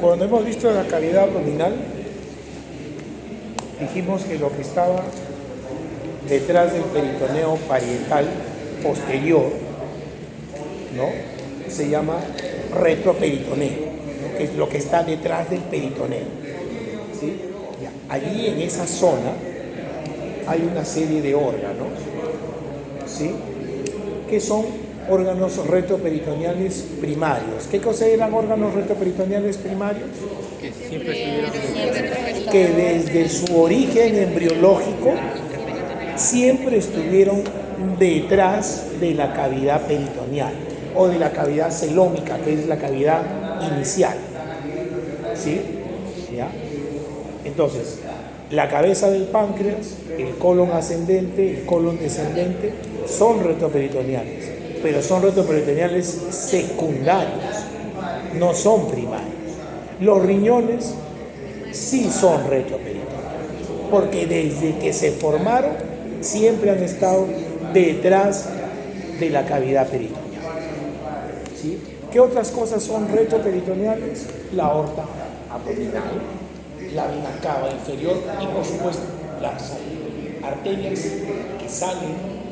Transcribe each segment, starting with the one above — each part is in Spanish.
Cuando hemos visto la cavidad abdominal, dijimos que lo que estaba detrás del peritoneo parietal posterior, ¿no?, se llama retroperitoneo, ¿no?, que es lo que está detrás del peritoneo, ¿sí? Ya. Allí en esa zona hay una serie de órganos, ¿sí?, que son órganos retroperitoneales primarios. ¿Qué cosa eran órganos retroperitoneales primarios? Que siempre estuvieron Que desde su origen embriológico siempre estuvieron detrás de la cavidad peritoneal o de la cavidad celómica, que es la cavidad inicial, ¿sí? ¿Ya? Entonces, la cabeza del páncreas, el colon ascendente, el colon descendente, son retroperitoneales, pero son retroperitoneales secundarios, no son primarios. Los riñones sí son retroperitoneales, porque desde que se formaron siempre han estado detrás de la cavidad peritoneal, ¿sí? ¿Qué otras cosas son retroperitoneales? La aorta abdominal, la vena cava inferior y, por supuesto, las arterias que salen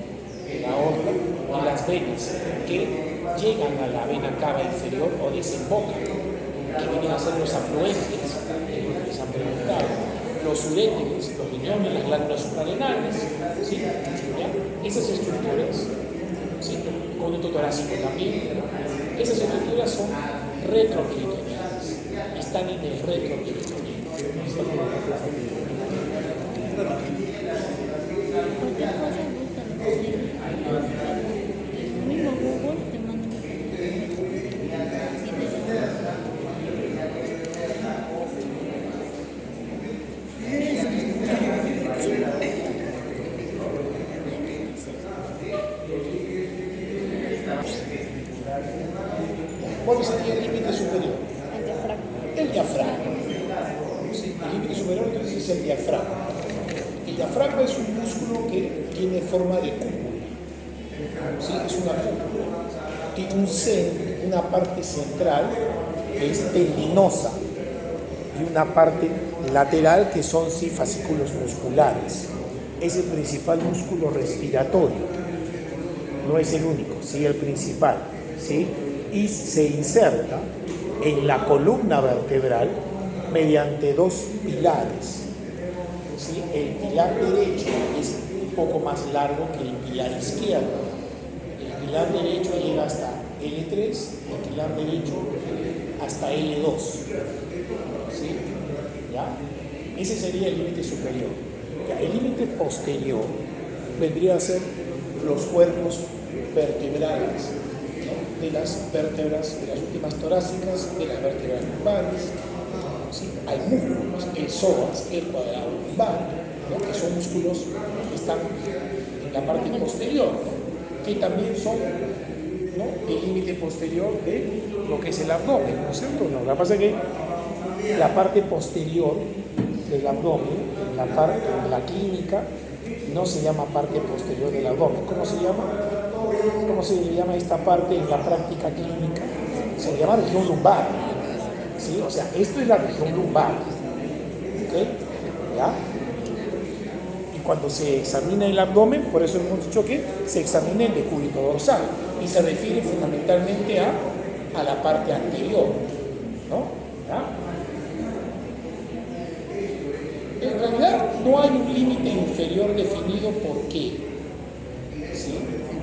de la aorta y las venas que llegan a la vena cava inferior o desembocan, que vienen a ser los afluentes, que les han preguntado, los uréteres, los riñones, las glándulas suprarrenales, ¿sí? ¿Ya? Esas estructuras, ¿sí?, conducto torácico también, esas estructuras son retroperitoneales, están en el retroperitoneal. ¿Cuál sería el límite superior? El diafragma. ¿Sí? El límite superior entonces es el diafragma. El diafragma es un músculo que tiene forma de cúpula. ¿Sí? Es una cúpula. Tiene una parte central que es tendinosa y una parte lateral que son sí fascículos musculares. Es el principal músculo respiratorio. No es el único, sí, el principal, ¿sí? Y se inserta en la columna vertebral mediante dos pilares, ¿sí? El pilar derecho es un poco más largo que el pilar izquierdo. El pilar derecho llega hasta L3, el pilar derecho hasta L2, ¿sí? ¿Ya? Ese sería el límite superior. Ya, el límite posterior vendría a ser los cuerpos vertebrales, ¿no?, de las vértebras, de las últimas torácicas, de las vértebras lumbares, ¿sí? Hay músculos, el psoas, el cuadrado lumbar, ¿no?, que son músculos que están en la parte posterior, ¿no?, que también son, ¿no?, el límite posterior de lo que es el abdomen, ¿no es cierto? No, lo que pasa es que la parte posterior del abdomen, en la clínica, no se llama parte posterior del abdomen. ¿Cómo se llama? ¿Cómo se le llama esta parte en la práctica clínica? Se le llama región lumbar, ¿sí? O sea, esto es la región lumbar, ¿ok? ¿Ya? Y cuando se examina el abdomen, por eso hemos dicho que se examina el decúbito dorsal y se refiere fundamentalmente a la parte anterior, ¿no? ¿Ya? En realidad no hay un límite inferior definido. ¿Por qué? ¿Sí?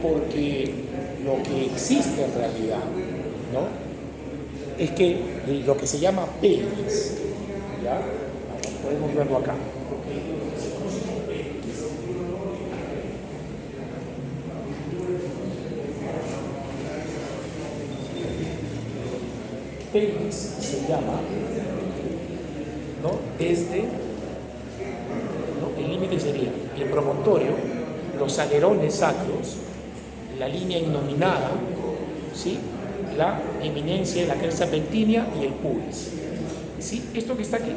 Porque lo que existe en realidad, ¿no?, es que lo que se llama pelvis, ¿ya? Podemos verlo acá. Pelvis se llama, ¿no?, desde, ¿no?, el límite sería el promontorio, los alerones sacros, la línea innominada, ¿sí?, la eminencia de la cresta pectínea y el pubis. ¿Sí? Esto que está aquí,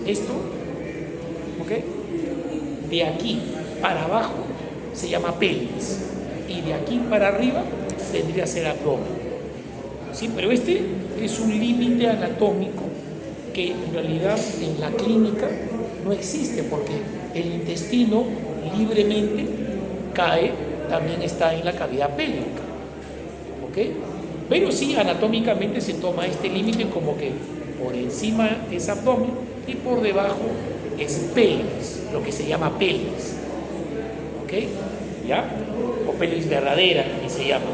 esto, ¿ok?, de aquí para abajo se llama pelvis y de aquí para arriba vendría a ser abdomen. Sí, pero este es un límite anatómico que en realidad en la clínica no existe porque el intestino libremente cae, también está en la cavidad pélvica, ¿ok? Pero sí anatómicamente se toma este límite como que por encima es abdomen y por debajo es pelvis, lo que se llama pelvis, ¿ok? ¿Ya? O pelvis verdadera, que se llama,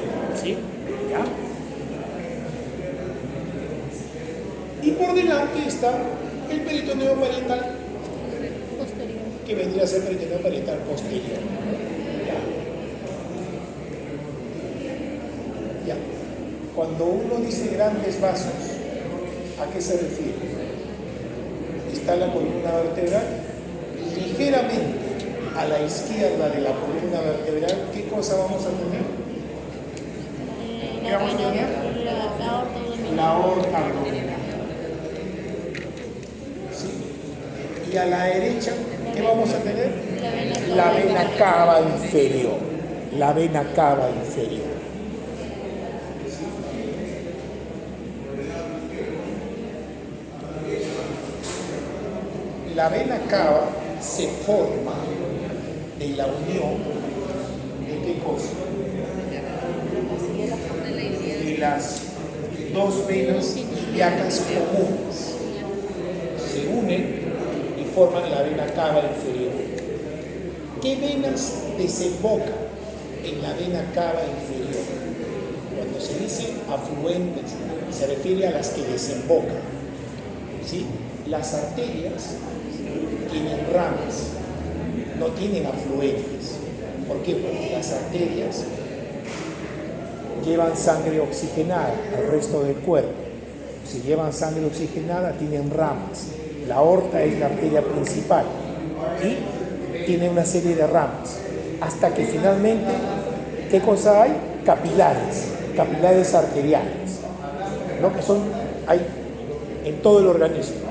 ¿sí? ¿Ya? Y por delante está el peritoneo parietal, que vendría a ser peritoneo parietal posterior. ¿Ya? Cuando uno dice grandes vasos, ¿a qué se refiere? Está la columna vertebral ligeramente a la izquierda de la columna vertebral. ¿Qué cosa vamos a tener? ¿Qué vamos a tener? La aorta abdominal. ¿Sí? Y a la derecha, ¿qué vamos a tener? La vena cava inferior. La vena cava inferior. La vena cava se forma de la unión de qué cosa? De las dos venas ilíacas comunes. Se unen y forman la vena cava inferior. ¿Qué venas desembocan en la vena cava inferior? Cuando se dice afluentes, se refiere a las que desembocan. ¿Sí? Las arterias tienen ramas, no tienen afluentes. ¿Por qué? Porque las arterias llevan sangre oxigenada al resto del cuerpo. Si llevan sangre oxigenada, tienen ramas. La aorta es la arteria principal y tiene una serie de ramas. Hasta que finalmente, ¿qué cosa hay? Capilares arteriales, ¿no? Que hay en todo el organismo.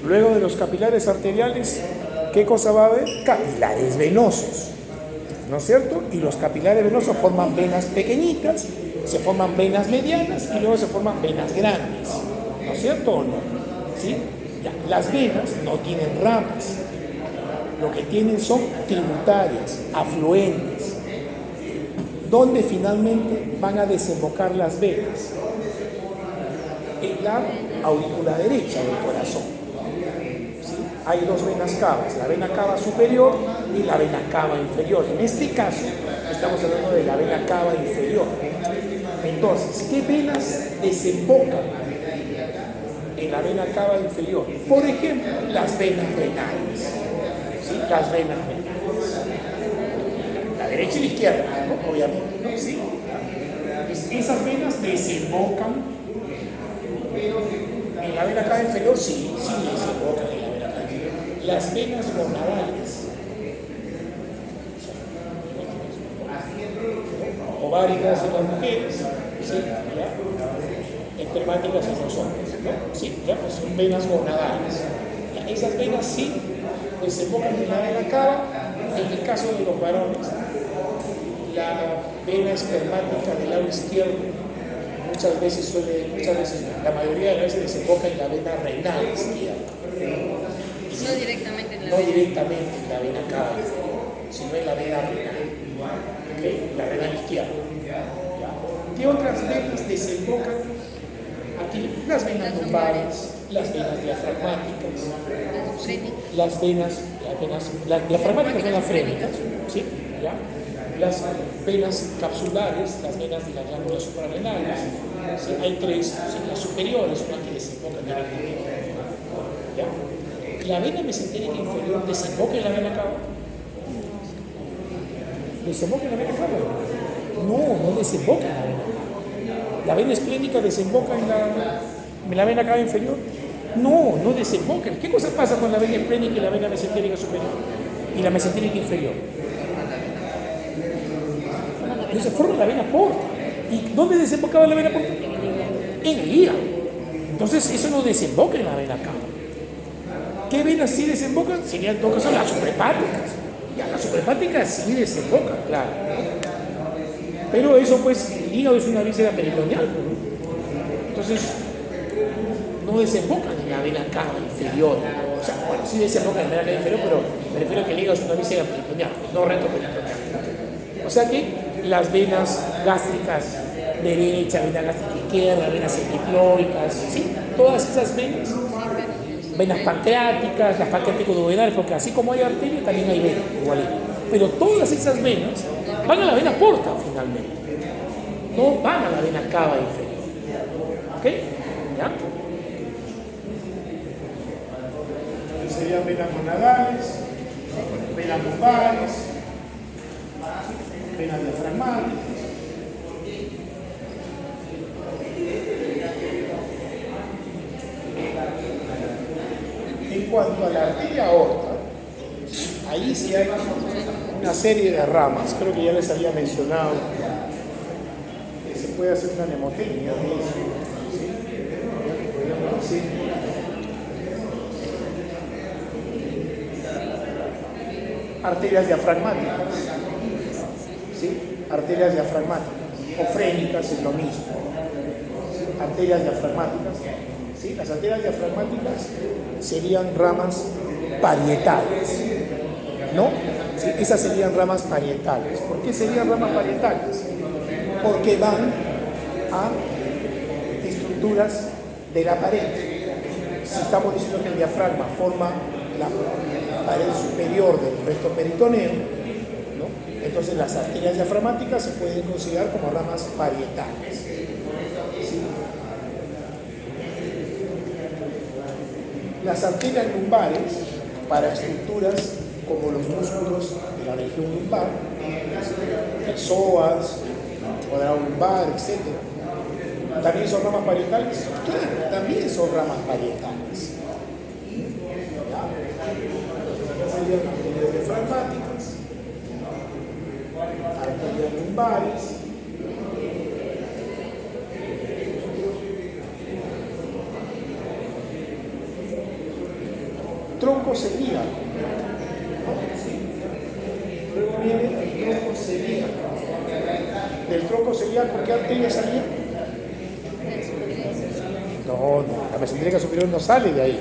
Luego de los capilares arteriales, ¿qué cosa va a haber? Capilares venosos, ¿no es cierto? Y los capilares venosos forman venas pequeñitas, se forman venas medianas y luego se forman venas grandes, ¿no es cierto o no? ¿Sí? Ya, las venas no tienen ramas, lo que tienen son tributarias, afluentes. ¿Dónde finalmente van a desembocar las venas? En la aurícula derecha del corazón. Hay dos venas cavas, la vena cava superior y la vena cava inferior. En este caso, estamos hablando de la vena cava inferior. Entonces, ¿qué venas desembocan en la vena cava inferior? Por ejemplo, las venas renales. ¿Sí? Las venas renales. La derecha y la izquierda, ¿no? Obviamente, ¿no? ¿Sí? Esas venas desembocan en la vena cava inferior, sí desembocan en la vena cava inferior. Las venas gonadales, ováricas en las mujeres, ¿sí? ¿Ya? Espermáticas en los hombres, ¿no? Sí, ya, pues son venas gonadales. Ya, esas venas sí desembocan en la vena cava. En el caso de los varones, la vena espermática del lado izquierdo la mayoría de las veces desemboca en la vena renal izquierda. No directamente en la No vena. directamente en la vena cava, sino en la vena renal. ¿Okay? La renal izquierda. ¿Ya? ¿Qué otras venas desembocan aquí? Las venas lumbares, las venas diafragmáticas, las diafragmáticas son las frénicas, ¿sí? ¿Ya? Las venas capsulares, las venas de las glándulas suprarrenales, ¿sí? Hay tres, ¿sí? Las superiores, una que desemboca directamente. ¿Ya? ¿La vena mesentérica inferior desemboca en la vena cava? ¿Desemboca en la vena cava? No desemboca en la vena cava. ¿La vena esplénica desemboca en la vena cava inferior? No desemboca. ¿Qué cosa pasa con la vena esplénica y la vena mesentérica superior? Y la mesentérica inferior. Entonces forma la vena porta. ¿Y dónde desembocaba la vena porta? En el hígado. Entonces eso no desemboca en la vena cava. ¿Qué venas sí desembocan? Serían en todo caso las suprahepáticas. Ya, las suprahepáticas sí desembocan, claro. Pero eso pues, el hígado es una víscera peritoneal, ¿no? Entonces, no desembocan en la vena cava inferior, ¿no? O sea, bueno, sí desembocan en la vena cava inferior, pero me refiero a que el hígado es una víscera peritoneal, no retroperitoneal. O sea que las venas gástricas derecha, vena gástrica izquierda, venas epiploicas, ¿sí? Todas esas venas pancreáticas, las pancreático-duodenales, porque así como hay arteria, también hay vena, igualito. Pero todas esas venas van a la vena porta finalmente, no van a la vena cava inferior. ¿Ok? ¿Ya? Serían venas gonadales, venas lumbares, venas diafragmáticas. En cuanto a la arteria aorta, ahí sí hay una serie de ramas, creo que ya les había mencionado, que se puede hacer una mnemotecnia de eso. ¿Sí? Arterias diafragmáticas, ¿sí? Arterias diafragmáticas, o frénicas es lo mismo, ¿sí? Arterias diafragmáticas, ¿sí? Las arterias diafragmáticas serían ramas parietales, ¿no? ¿Sí? Esas serían ramas parietales. ¿Por qué serían ramas parietales? Porque van a estructuras de la pared. Si estamos diciendo que el diafragma forma la pared superior del recto peritoneo, ¿no? Entonces las arterias diafragmáticas se pueden considerar como ramas parietales. ¿Sí? Las arterias lumbares, para estructuras como los músculos de la región lumbar, el psoas, cuadrado lumbar, etc., ¿también son ramas parietales? Claro, también son ramas parietales. Arterias diafragmáticas, arterias lumbares, tronco celíaco. Luego viene el tronco celíaco. Del tronco celíaco, ¿qué arteria salía? No, la mesentérica superior no sale de ahí.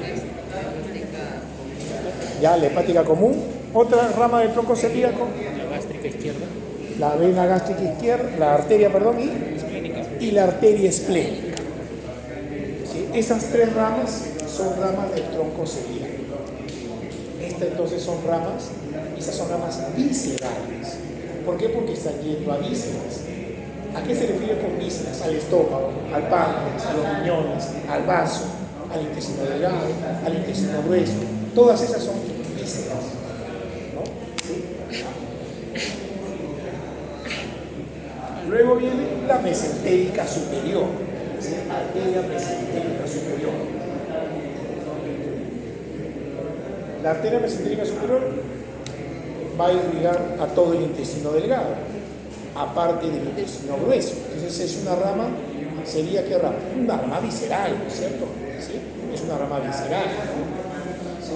Ya, la hepática común. Otra rama del tronco celíaco. La gástrica izquierda. La vena gástrica izquierda, la arteria, perdón, y la arteria esplénica. ¿Sí? Esas tres ramas son ramas del tronco celíaco. Estas entonces son ramas, esas son ramas viscerales. ¿Por qué? Porque están yendo a vísceras. ¿A qué se refiere con vísceras? Al estómago, al páncreas, a los riñones, al vaso, al intestino delgado, al intestino grueso. Todas esas son vísceras, ¿no? ¿Sí? Luego viene la mesentérica superior, ¿sí? Arteria mesentérica superior. La arteria mesentérica superior va a irrigar a todo el intestino delgado, aparte del intestino grueso. Entonces es una rama, ¿sería qué rama? Una rama visceral, ¿no es cierto? ¿Sí? Es una rama visceral. ¿Sí?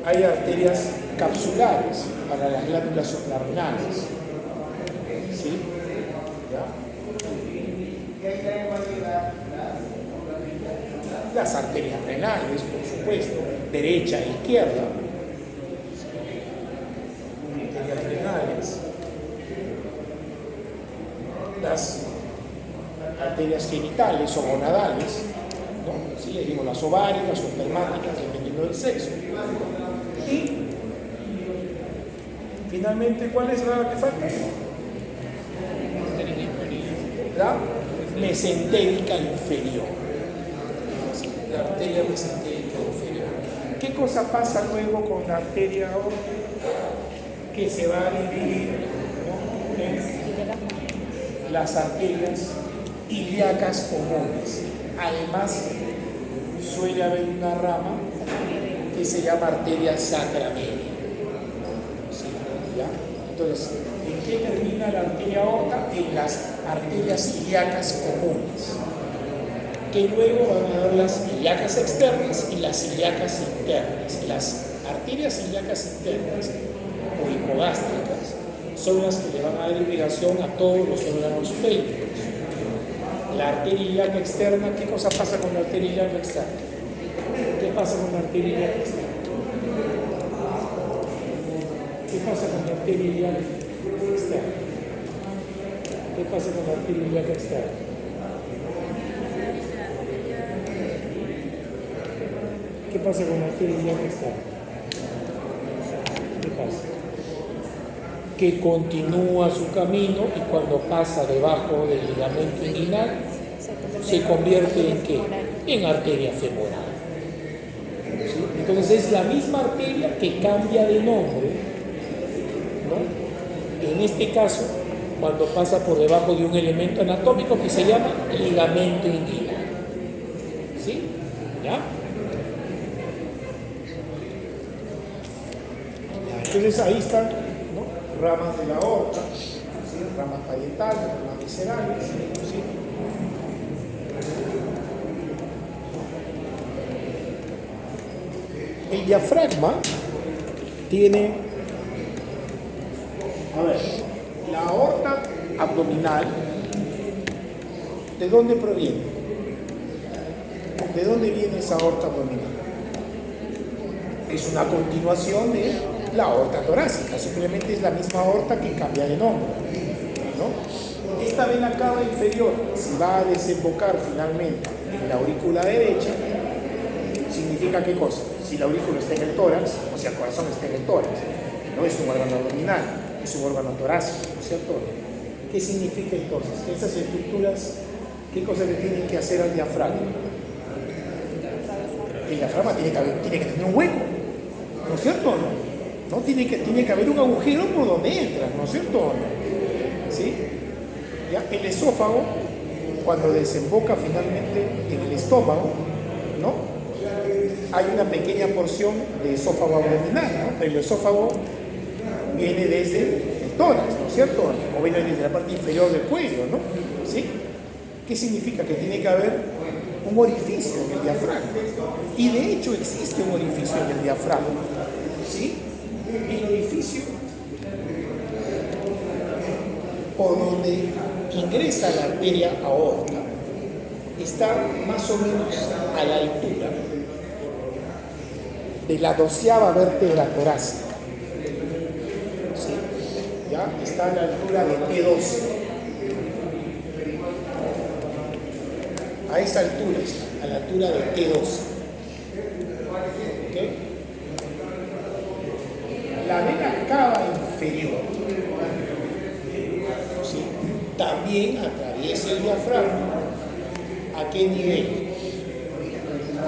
Hay arterias capsulares para las glándulas suprarrenales. ¿Sí? ¿Ya? Las arterias renales, por supuesto, derecha e izquierda. Arterias renales. Las arterias genitales o gonadales, ¿no? Sí, dijimos las ováricas o espermáticas, dependiendo del sexo. Y finalmente, ¿cuál es la que falta? La mesentérica inferior. La arteria mesentérica inferior. ¿Qué cosa pasa luego con la arteria aorta? Que se va a dividir, ¿no?, en las arterias ilíacas comunes. Además, suele haber una rama que se llama arteria sacra media. ¿Sí? ¿Ya? Entonces, ¿en qué termina la arteria aorta? En las arterias ilíacas comunes, que luego van a haber las ilíacas externas y las ilíacas internas. Las arterias ilíacas internas o hipogástricas son las que le van a dar irrigación a todos los órganos pélvicos, La arteria ilíaca externa, ¿qué cosa pasa con la arteria ilíaca externa? ¿Qué pasa con la arteria ilíaca externa? ¿Qué pasa con la arteria ilíaca externa? ¿Qué pasa con la arteria ilíaca externa? ¿Qué pasa con la arteria ilíaca externa? ¿Qué pasa? Que continúa su camino y cuando pasa debajo del ligamento inguinal se convierte en ¿qué? En arteria femoral. ¿Sí? Entonces es la misma arteria que cambia de nombre, ¿no? En este caso, cuando pasa por debajo de un elemento anatómico que se llama ligamento inguinal. ¿Sí? ¿Ya? Entonces ahí están, ¿no?, ramas de la aorta, ¿sí?, ramas parietales, ramas viscerales, ¿sí? El diafragma tiene, a ver, la aorta abdominal, ¿de dónde proviene? ¿De dónde viene esa aorta abdominal? Es una continuación de la aorta torácica, simplemente es la misma aorta que cambia de nombre, ¿no? Esta vena cava inferior, si va a desembocar finalmente en la aurícula derecha, ¿significa qué cosa? Si la aurícula está en el tórax, o sea, el corazón está en el tórax, no es un órgano abdominal, es un órgano torácico, ¿no es cierto? ¿Qué significa entonces? Que esas estructuras, ¿qué cosas le tienen que hacer al diafragma? El diafragma tiene que tener un hueco, ¿no es cierto o no? ¿No? Tiene que haber un agujero por donde entras, ¿no es cierto o no? ¿Sí? ¿Ya? El esófago, cuando desemboca finalmente en el estómago, ¿no?, hay una pequeña porción de esófago abdominal, ¿no? El esófago viene desde el tórax, ¿no es cierto? O viene desde la parte inferior del cuello, ¿no? ¿Sí? ¿Qué significa? Que tiene que haber un orificio en el diafragma. Y de hecho existe un orificio en el diafragma, ¿sí? El orificio por donde ingresa la arteria aorta está más o menos a la altura de la 12ª vértebra torácica, ¿sí? ¿Ya? Está a la altura de T12. A esa altura está, a la altura de T12. ¿Okay? La vena cava inferior, ¿sí?, también atraviesa el diafragma. ¿A qué nivel?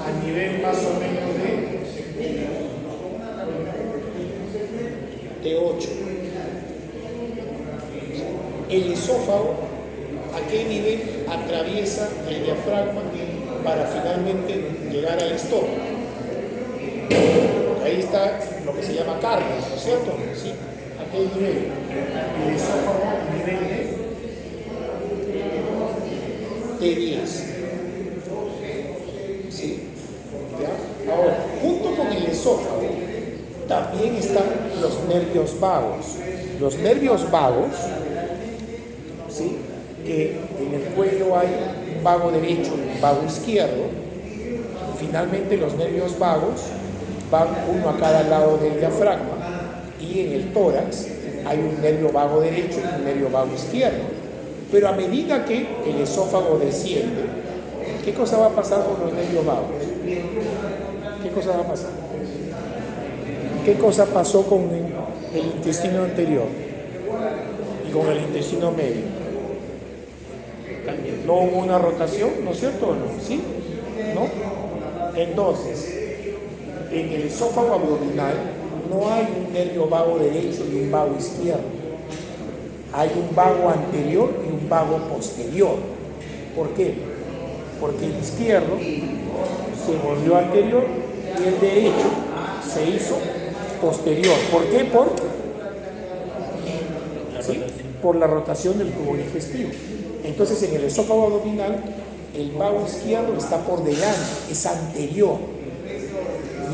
A nivel más o menos de T8. El esófago, ¿a qué nivel atraviesa el diafragma para finalmente llegar al estómago? Ahí está lo que se llama carne, ¿no es cierto? ¿Sí? ¿A qué nivel? El esófago a nivel de T10. ¿Sí? ¿Ya? Ahora, junto con el esófago también están los nervios vagos. Los nervios vagos, ¿sí?, en el cuello hay un vago derecho y un vago izquierdo. Finalmente los nervios vagos van uno a cada lado del diafragma y en el tórax hay un nervio vago derecho y un nervio vago izquierdo. Pero a medida que el esófago desciende, ¿qué cosa va a pasar con los nervios vagos? ¿Qué cosa va a pasar? ¿Qué cosa pasó con el intestino anterior y con el intestino medio? No hubo una rotación, ¿no es cierto o no? ¿Sí? ¿No? Entonces, en el esófago abdominal no hay un nervio vago derecho y un vago izquierdo. Hay un vago anterior y un vago posterior. ¿Por qué? Porque el izquierdo se volvió anterior y el derecho se hizo posterior. ¿Por qué? Por la rotación del tubo digestivo. Entonces, en el esófago abdominal, el vago izquierdo está por delante, es anterior,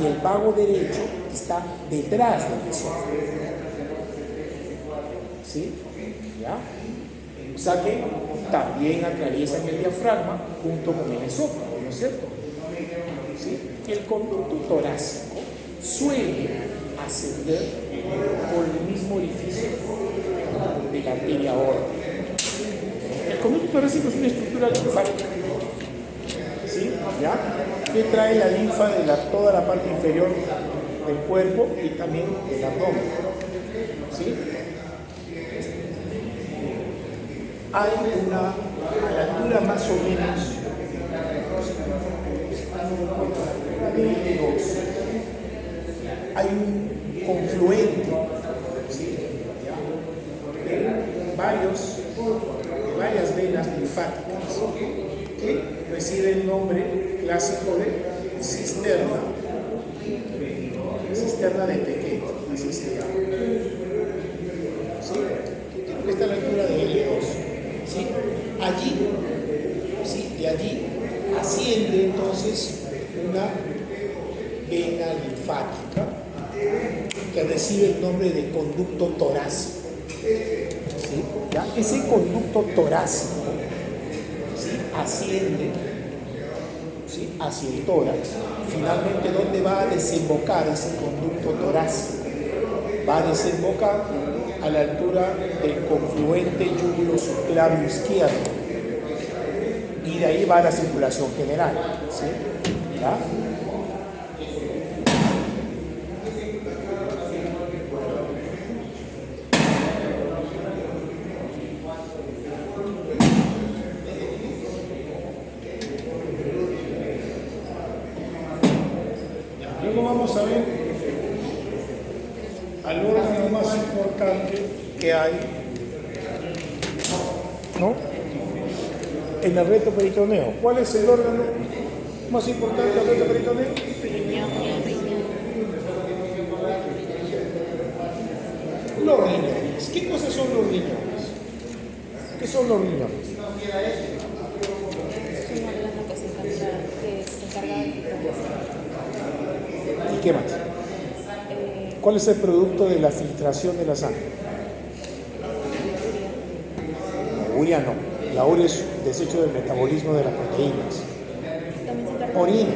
y el vago derecho está detrás del esófago. ¿Sí? ¿Ya? O sea que también atraviesan el diafragma junto con el esófago, ¿no es cierto? ¿Sí? El conducto torácico suele ascender por el mismo orificio de la arteria aórtica. El conducto torácico es una estructura linfática, ¿sí? ¿Ya? Que trae la linfa de toda la parte inferior del cuerpo y también del abdomen, ¿sí? Hay a la altura más o menos de L2, hay un confluente, ¿sí? de varias venas linfáticas que recibe el nombre clásico de cisterna de Pequet, así se llama. ¿Sí? Creo que está a la altura de L2. ¿Sí? Allí, ¿sí? De allí asciende entonces una vena linfática que recibe el nombre de conducto torácico. ¿Sí? ¿Ya? Ese conducto torácico, ¿sí? Asciende, ¿sí? Hacia el tórax. Finalmente, ¿dónde va a desembocar ese conducto torácico? Va a desembocar a la altura del confluente yúgulo-subclavio izquierdo, y de ahí va la circulación general, ¿sí? ¿Ya? Luego vamos a ver al órgano más importante que hay, ¿no? En el recto peritoneo. ¿Cuál es el órgano más importante del recto peritoneo? Los riñones. ¿Qué cosas son los riñones? ¿Qué son los riñones? Es un órgano que se encarga de filtrar. ¿Y qué más? ¿Cuál es el producto de la filtración de la sangre? La urea no. La urea es desecho del metabolismo de las proteínas. Orina.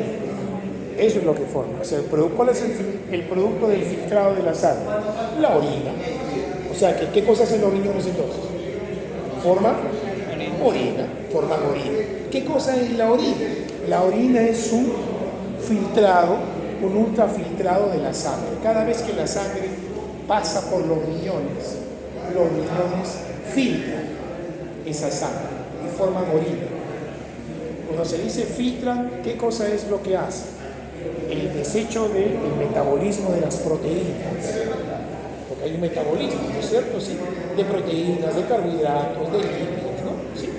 Eso es lo que forma. O sea, ¿cuál es el producto del filtrado de la sangre? La orina. O sea, ¿qué cosas hacen los riñones entonces? Forman orina. Forman orina. ¿Qué cosa es la orina? La orina es un filtrado, un ultrafiltrado de la sangre. Cada vez que la sangre pasa por los riñones filtran esa sangre y forman orina. Cuando se dice filtran, ¿qué cosa es lo que hace? El desecho del metabolismo de las proteínas. Porque hay un metabolismo, ¿no es cierto? Sí, de proteínas, de carbohidratos, de lípidos, ¿no? ¿Sí?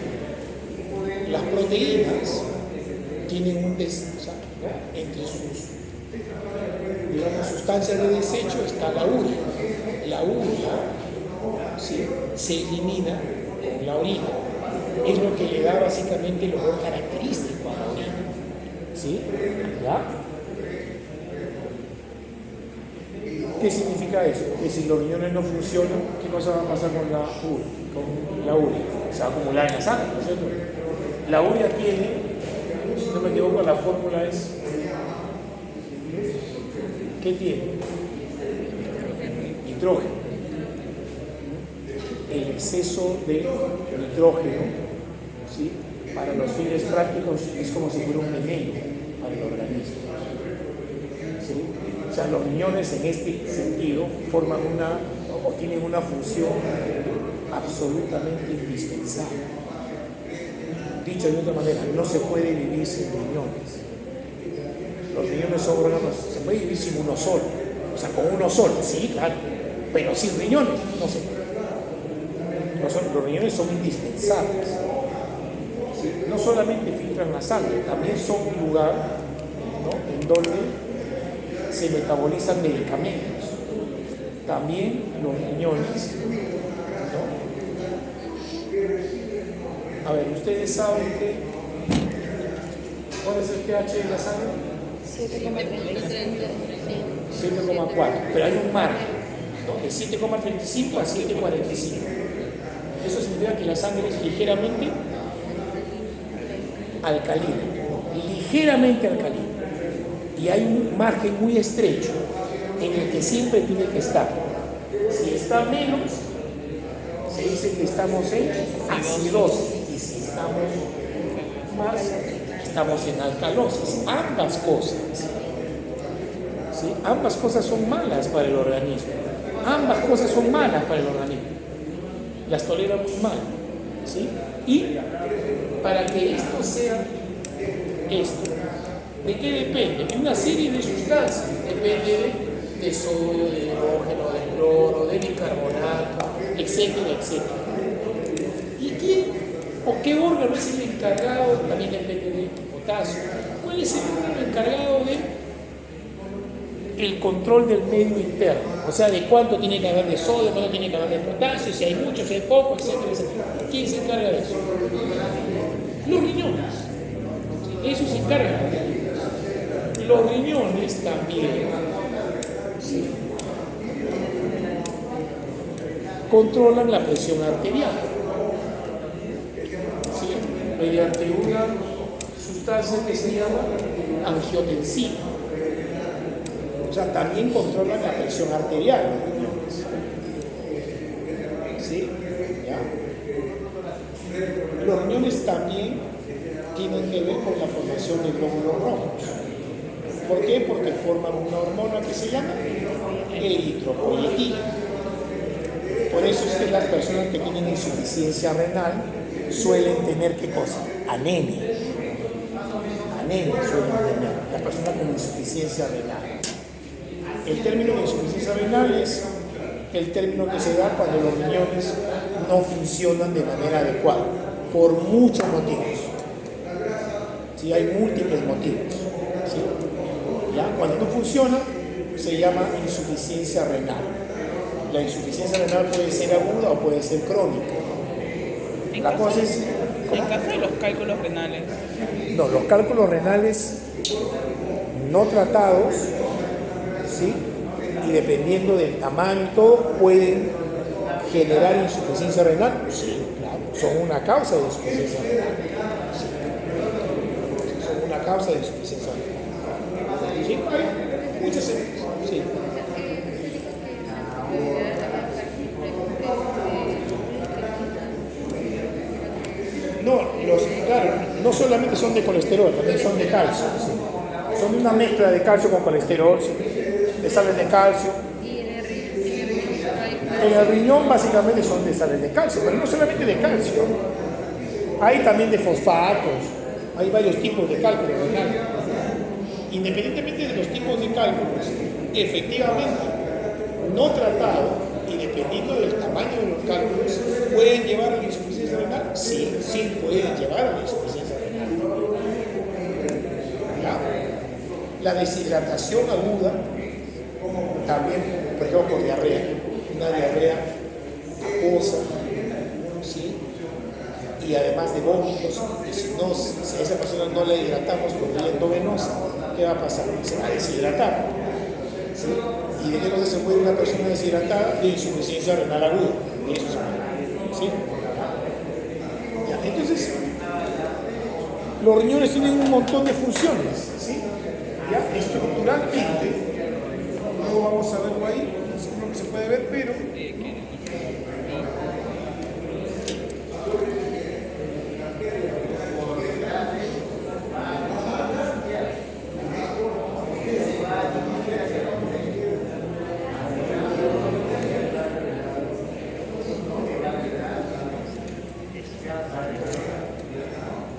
Las proteínas tienen un desecho, ¿no? Entre sus, digamos, sustancias de desecho está la urea. La urea, ¿sí?, se elimina con la orina. Es lo que le da básicamente el olor característico a la orina. ¿Sí? ¿Ya? ¿Qué significa eso? Que si los riñones no funcionan, ¿qué cosa va a pasar con la urea? Se va a acumular en la sangre, ¿no es cierto? La urea tiene, si no me equivoco, la fórmula es... ¿Qué tiene? Nitrógeno. El exceso de nitrógeno, ¿sí?, para los fines prácticos es como si fuera un veneno para el organismo. ¿Sí? O sea, los riñones en este sentido forman tienen una función absolutamente indispensable. Dicho de otra manera, no se puede vivir sin riñones. Los riñones son órganos, se puede vivir sin uno solo. O sea, con uno solo, sí, claro, pero sin riñones no se puede. Los riñones son indispensables. ¿Sí? No solamente filtran la sangre, también son un lugar, ¿no?, en donde se metabolizan medicamentos. También los riñones, ¿no? A ver, ¿ustedes saben cuál es el pH de la sangre? 7,4, pero hay un margen, ¿no?, de 7,35 a 7,45. Eso significa que la sangre es ligeramente alcalina, ligeramente alcalina. Y hay un margen muy estrecho en el que siempre tiene que estar. Si está menos, se dice que estamos en acidosis, y si estamos más, estamos en alcalosis. Ambas cosas, ¿sí? Ambas cosas son malas para el organismo. Ambas cosas son malas para el organismo. Las tolera muy mal, ¿sí? Y para que esto sea esto, ¿de qué depende? De una serie de sustancias. Depende de sodio, de hidrógeno, de cloro, de bicarbonato, etcétera, etcétera. ¿Y quién o qué órgano es el encargado? También depende de potasio. ¿Cuál es el órgano encargado de el control del medio interno? O sea, de cuánto tiene que haber de sodio, cuánto tiene que haber de potasio, si hay mucho, si hay poco, etcétera, etcétera. ¿Quién se encarga de eso? Los riñones. Eso se encarga de los riñones. Los riñones también, ¿sí?, controlan la presión arterial, ¿sí?, mediante una sustancia que se llama angiotensina. O sea, también controlan la presión arterial los riñones. ¿Sí? ¿Ya? Los riñones también tienen que ver con la formación de glóbulos rojos. ¿Por qué? Porque forman una hormona que se llama eritropoyetina. Por eso es que las personas que tienen insuficiencia renal suelen tener, ¿qué cosa? Anemia. Anemia suelen tener las personas con insuficiencia renal. El término de insuficiencia renal es el término que se da cuando los riñones no funcionan de manera adecuada, por muchos motivos. Sí, hay múltiples motivos. ¿Sí? ¿Ya? Cuando no funciona, se llama insuficiencia renal. La insuficiencia renal puede ser aguda o puede ser crónica. La cosa es... En caso de los cálculos renales. No, los cálculos renales no tratados, ¿sí?, y dependiendo del tamaño y todo, pueden generar insuficiencia renal. Sí, claro, son una causa de insuficiencia renal. Sí. Son una causa de insuficiencia renal. Sí, hay muchas efectos. Sí. No, claro, no solamente son de colesterol, también son de calcio. Sí. Son una mezcla de calcio con colesterol, sí, de sales de calcio. En el riñón básicamente son de sales de calcio, pero no solamente de calcio. Hay también de fosfatos, hay varios tipos de cálculos renales. Independientemente de los tipos de cálculos, efectivamente, no tratado y dependiendo del tamaño de los cálculos, ¿pueden llevar a la insuficiencia renal? Sí, sí pueden llevar a la insuficiencia renal. ¿Ya? La deshidratación aguda, también, por ejemplo, con diarrea, una diarrea acuosa, ¿sí?, y además de vómitos, y si a esa persona no la hidratamos por vía endovenosa, ¿qué va a pasar? Se va a deshidratar, ¿sí? ¿Y de qué cosa se muere una persona deshidratada? De insuficiencia renal aguda, de eso se muere, ¿sí? Ya, entonces, los riñones tienen un montón de funciones, ¿sí? Ya, estructuralmente, luego vamos a verlo ahí, no sé cómo se puede ver, pero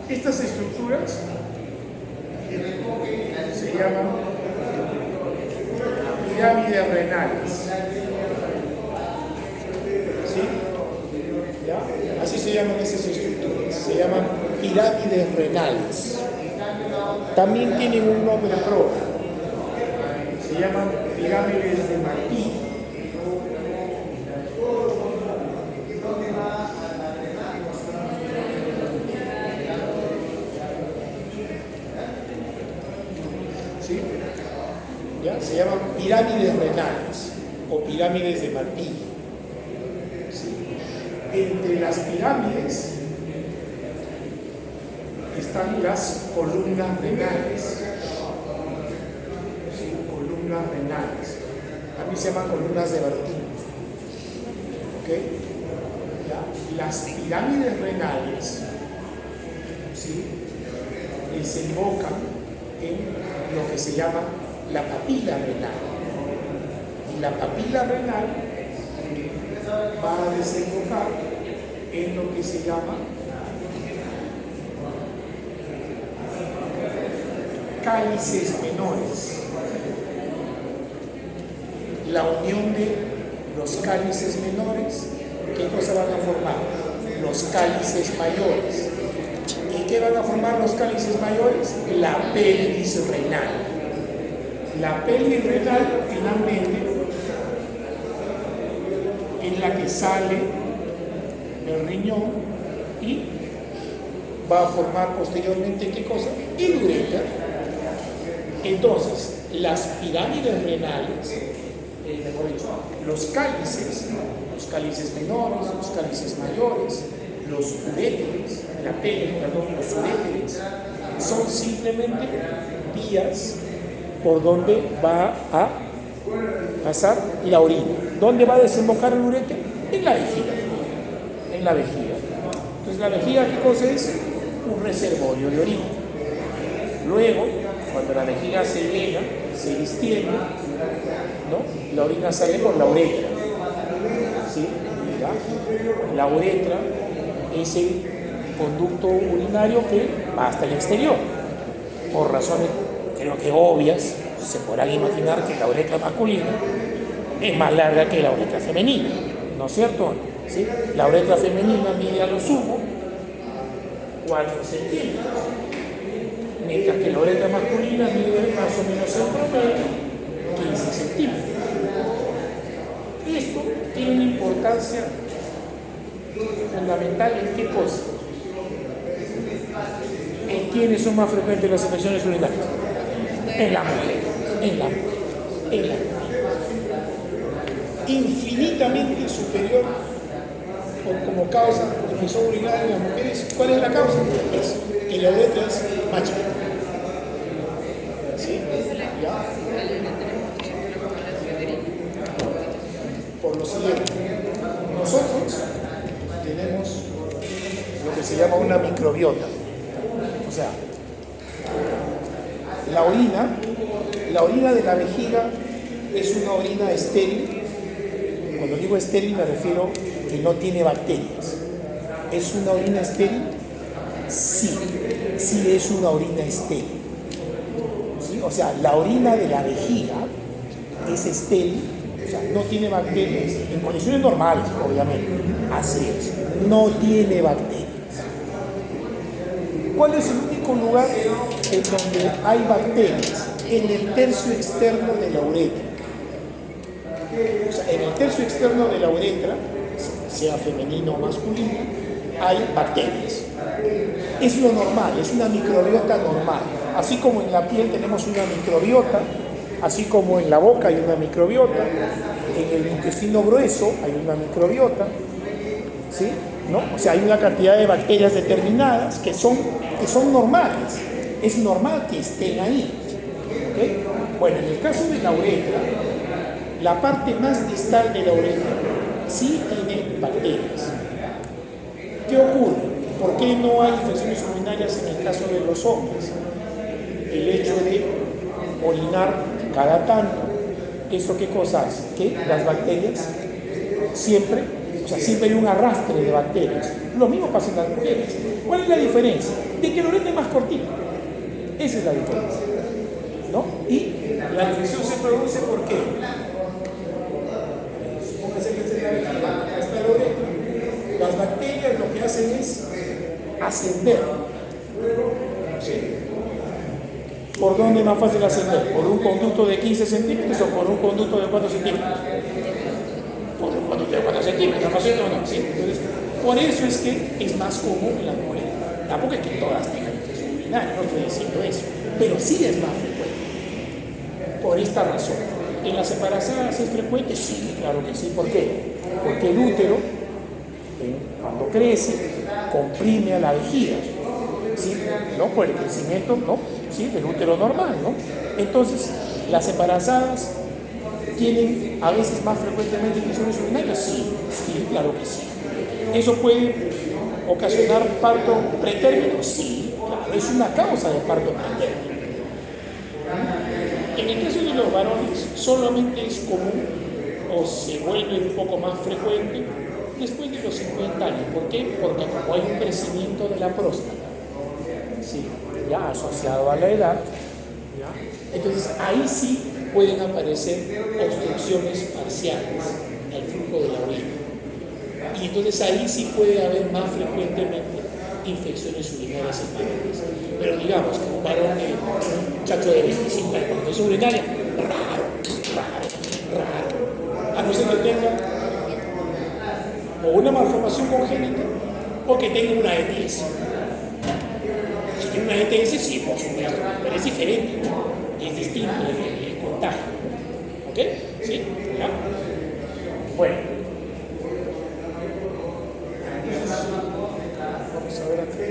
estas estructuras se llaman pirámides renales. ¿Sí? ¿Ya? Así se llaman esas estructuras, se llaman pirámides renales. También tienen un nombre propio, se llaman pirámides de Martí. ¿Sí? ¿Ya? Se llaman pirámides renales o pirámides de Martillo. ¿Sí? Entre las pirámides están las columnas renales. ¿Sí? Columnas renales. A mí se llaman columnas de Bertini. ¿Ok? ¿Ya? Las pirámides renales, ¿sí?, desembocan en lo que se llama la papila renal. Y la papila renal va a desembocar en lo que se llama cálices menores. La unión de los cálices menores, ¿qué cosa van a formar? Los cálices mayores. ¿Y qué van a formar los cálices mayores? La pelvis renal. La pelvis renal finalmente es la que sale del riñón y va a formar posteriormente, ¿qué cosa? El ureter. Entonces, las pirámides renales, mejor dicho, los cálices menores, los cálices mayores, los uréteres, la pelvis, perdón, los uréteres, son simplemente vías por donde va a pasar la orina. ¿Dónde va a desembocar el uréter? En la vejiga. En la vejiga. Entonces, la vejiga, ¿qué cosa es? Un reservorio de orina. Luego, cuando la vejiga se llena, se distiende, ¿no?, la orina sale por la uretra. ¿Sí? ¿Ya? La uretra es el conducto urinario que va hasta el exterior. Por razones, creo que obvias, se podrán imaginar que la uretra masculina es más larga que la uretra femenina, ¿no es cierto? ¿Sí? La uretra femenina mide a lo sumo 4 centímetros, mientras que la uretra masculina mide más o menos en promedio 15 centímetros. Esto tiene una importancia fundamental en qué cosa. ¿En quiénes son más frecuentes las infecciones urinarias? En la mujer, en la mujer. Infinitamente superior como causa de infección urinaria en las mujeres. ¿Cuál es la causa? Es que la uretra es más chica. ¿Sí? ¿Ya? Por lo siguiente, nosotros tenemos lo que se llama una microbiota. O sea, la orina de la vejiga es una orina estéril. Cuando digo estéril me refiero que no tiene bacterias. ¿Es una orina estéril? Sí es una orina estéril. ¿Sí? O sea, la orina de la vejiga es estéril, o sea, no tiene bacterias, en condiciones normales, obviamente. Así es, no tiene bacterias. ¿Cuál es el único lugar en donde hay bacterias? En el tercio externo de la uretra. O sea, en el tercio externo de la uretra, sea femenino o masculino, hay bacterias. Es lo normal, es una microbiota normal. Así como en la piel tenemos una microbiota, así como en la boca hay una microbiota, en el intestino grueso hay una microbiota, ¿sí? ¿No? O sea, hay una cantidad de bacterias determinadas que son normales. Es normal que estén ahí. ¿Okay? Bueno, en el caso de la uretra, la parte más distal de la uretra sí tiene bacterias. ¿Qué ocurre? ¿Por qué no hay infecciones urinarias en el caso de los hombres? El hecho de orinar cada tanto, ¿eso qué cosa hace? Que las bacterias siempre hay un arrastre de bacterias. Lo mismo pasa en las mujeres. ¿Cuál es la diferencia? De que la uretra es más cortita. Esa es la diferencia, ¿no? Y la infección se produce ¿por qué? Supóngase que esta es la vejiga, acá está la uretra. Las bacterias lo que hacen es ascender. ¿Sí? ¿Por dónde es más fácil ascender? ¿Por un conducto de 15 centímetros o por un conducto de 4 centímetros? Por un conducto de 4 centímetros, ¿no es cierto o no? ¿Sí? Entonces, por eso es que es más común en las mujeres. Tampoco es que todas tengan infección urinaria, no estoy diciendo eso, pero sí es más frecuente. Por esta razón. ¿En las embarazadas es frecuente? Sí, claro que sí. ¿Por qué? Porque el útero, cuando crece, comprime a la vejiga. ¿sí? ¿No? Por el crecimiento, ¿no? ¿Sí? Del útero normal, ¿no? Entonces, las embarazadas tienen a veces más frecuentemente infecciones urinarias, sí, sí, claro que sí. ¿Eso puede ocasionar parto pretérmino? Sí, claro, es una causa de parto pretérmino. En el caso de los varones, solamente es común o se vuelve un poco más frecuente después de los 50 años. ¿Por qué? Porque como hay un crecimiento de la próstata, ¿sí? Ya asociado a la edad, ¿ya? Entonces ahí sí pueden aparecer obstrucciones parciales al flujo de la orina. Y entonces ahí sí puede haber más frecuentemente infecciones urinarias en varones. Pero digamos que un varón, un muchacho de 25 años con infección urinaria, raro. A no ser que tenga o una malformación congénita o que tenga una ETS. Si tiene una ETS, sí, por supuesto, pero es diferente, es distinto el contagio. ¿Ok? ¿Sí? ¿Ya? Bueno. Vamos a ver aquí.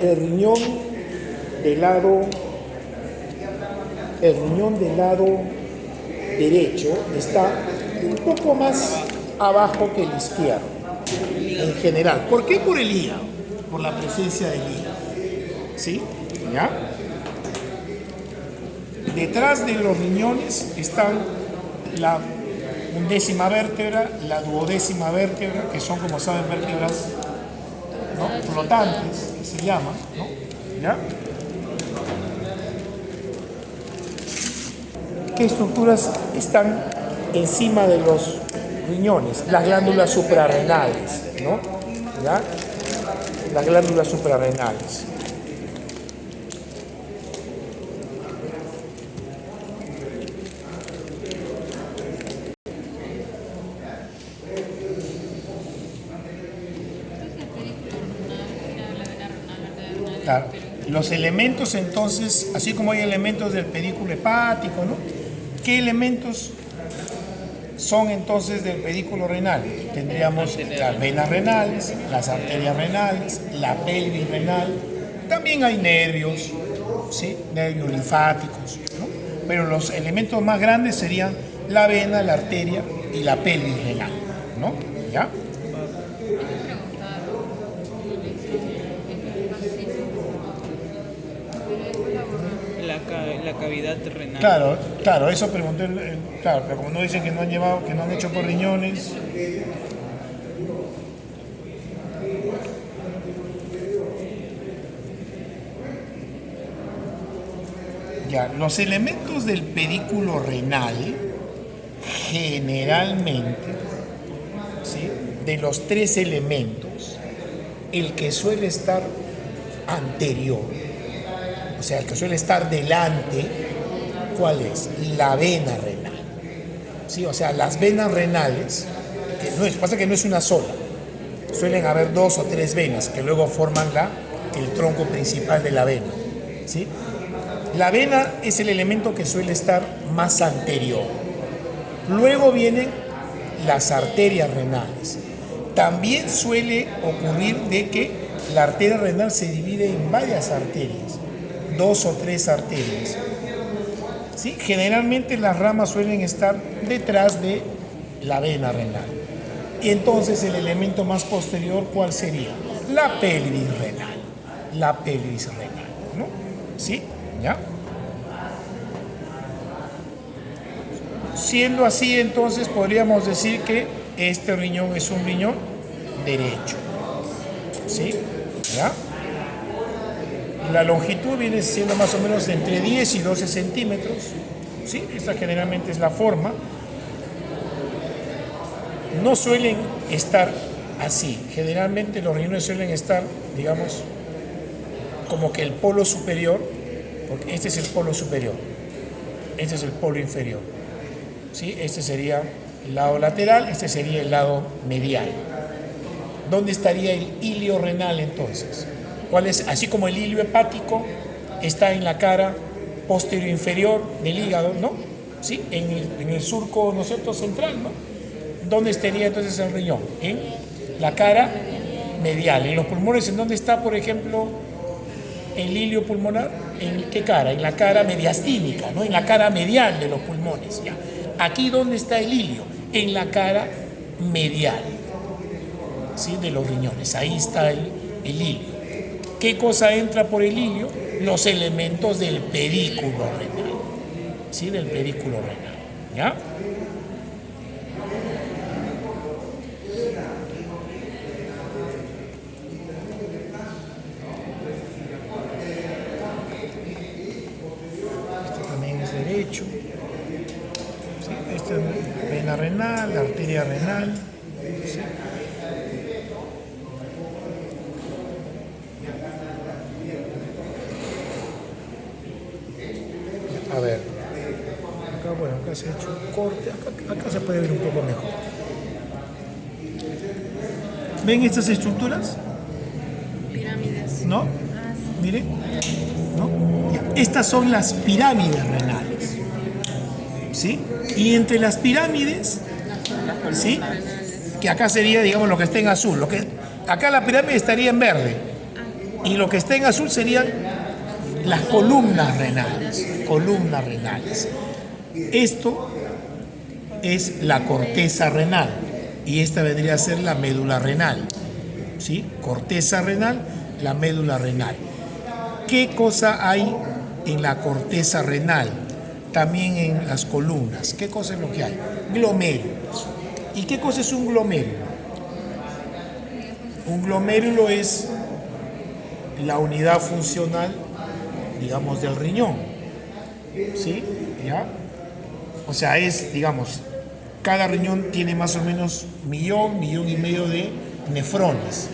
El riñón del lado derecho está un poco más abajo que el izquierdo, en general. ¿Por qué? Por el hígado, por la presencia del hígado. ¿Sí? ¿Ya? Detrás de los riñones están la undécima vértebra, la duodécima vértebra, que son, como saben, vértebras, ¿no?, flotantes, que se llaman, ¿no? ¿Ya? ¿Qué estructuras están encima de los riñones? Las glándulas suprarrenales, ¿no? ¿Ya? Las glándulas suprarrenales. Claro. Los elementos, entonces, así como hay elementos del pedículo hepático, ¿no? ¿Qué elementos son entonces del pedículo renal? Tendríamos las venas renales, las arterias renales, la pelvis renal. También hay nervios, ¿sí? Nervios linfáticos, ¿no? Pero los elementos más grandes serían la vena, la arteria y la pelvis renal, ¿no? ¿Ya? La cavidad renal. Claro, eso pregunté, claro, pero como no dicen que no han llevado, que no han hecho por riñones. Ya, los elementos del pedículo renal, generalmente, ¿sí?, de los tres elementos, el que suele estar anterior, o sea, el que suele estar delante, ¿cuál es? La vena renal. ¿Sí? O sea, las venas renales, pasa que no es una sola, suelen haber 2 o 3 venas que luego forman el tronco principal de la vena. ¿Sí? La vena es el elemento que suele estar más anterior. Luego vienen las arterias renales. También suele ocurrir de que la arteria renal se divide en varias arterias, 2 o 3 arterias. ¿Sí? Generalmente las ramas suelen estar detrás de la vena renal. Y entonces el elemento más posterior, ¿cuál sería? La pelvis renal. La pelvis renal, ¿no? ¿Sí? ¿Ya? Siendo así, entonces podríamos decir que este riñón es un riñón derecho. ¿Sí? ¿Ya? La longitud viene siendo más o menos entre 10 y 12 centímetros. ¿Sí? Esta generalmente es la forma. No suelen estar así. Generalmente los riñones suelen estar, digamos, como que el polo superior, porque este es el polo superior, este es el polo inferior. ¿Sí? Este sería el lado lateral, este sería el lado medial. ¿Dónde estaría el hilio renal entonces? ¿Cuál es? Así como el hilio hepático está en la cara posterior inferior del hígado, ¿no? ¿Sí? En el surco, ¿no es cierto?, central, ¿no? ¿Dónde estaría entonces el riñón? En La cara medial. En los pulmones, ¿en dónde está, por ejemplo, el hilio pulmonar? ¿En qué cara? En la cara mediastínica, ¿no? En la cara medial de los pulmones. ¿Ya? Aquí, ¿dónde está el hilio? En la cara medial, ¿sí? De los riñones. Ahí está el hilio. ¿Qué cosa entra por el hilio? Los elementos del pedículo renal, ¿sí? Del pedículo renal. ¿Ya? Este también es derecho. ¿Sí? Esta es vena renal, la arteria renal. ¿Sí? A ver, acá, bueno, acá se ha hecho un corte, acá se puede ver un poco mejor. ¿Ven estas estructuras? Pirámides. ¿No? Miren, ¿no? Ya, estas son las pirámides renales, ¿sí? Y entre las pirámides, ¿sí? Que acá sería, digamos, lo que está en azul. Acá la pirámide estaría en verde. Y lo que está en azul serían las columnas renales. Columnas renales. Esto es la corteza renal. Y esta vendría a ser la médula renal. ¿Sí? Corteza renal, la médula renal. ¿Qué cosa hay en la corteza renal? También en las columnas. ¿Qué cosa es lo que hay? Glomérulos. ¿Y qué cosa es un glomérulo? Un glomérulo es la unidad funcional, digamos, del riñón. ¿Sí? ¿Ya? O sea, es, digamos, cada riñón tiene más o menos millón y medio de nefrones.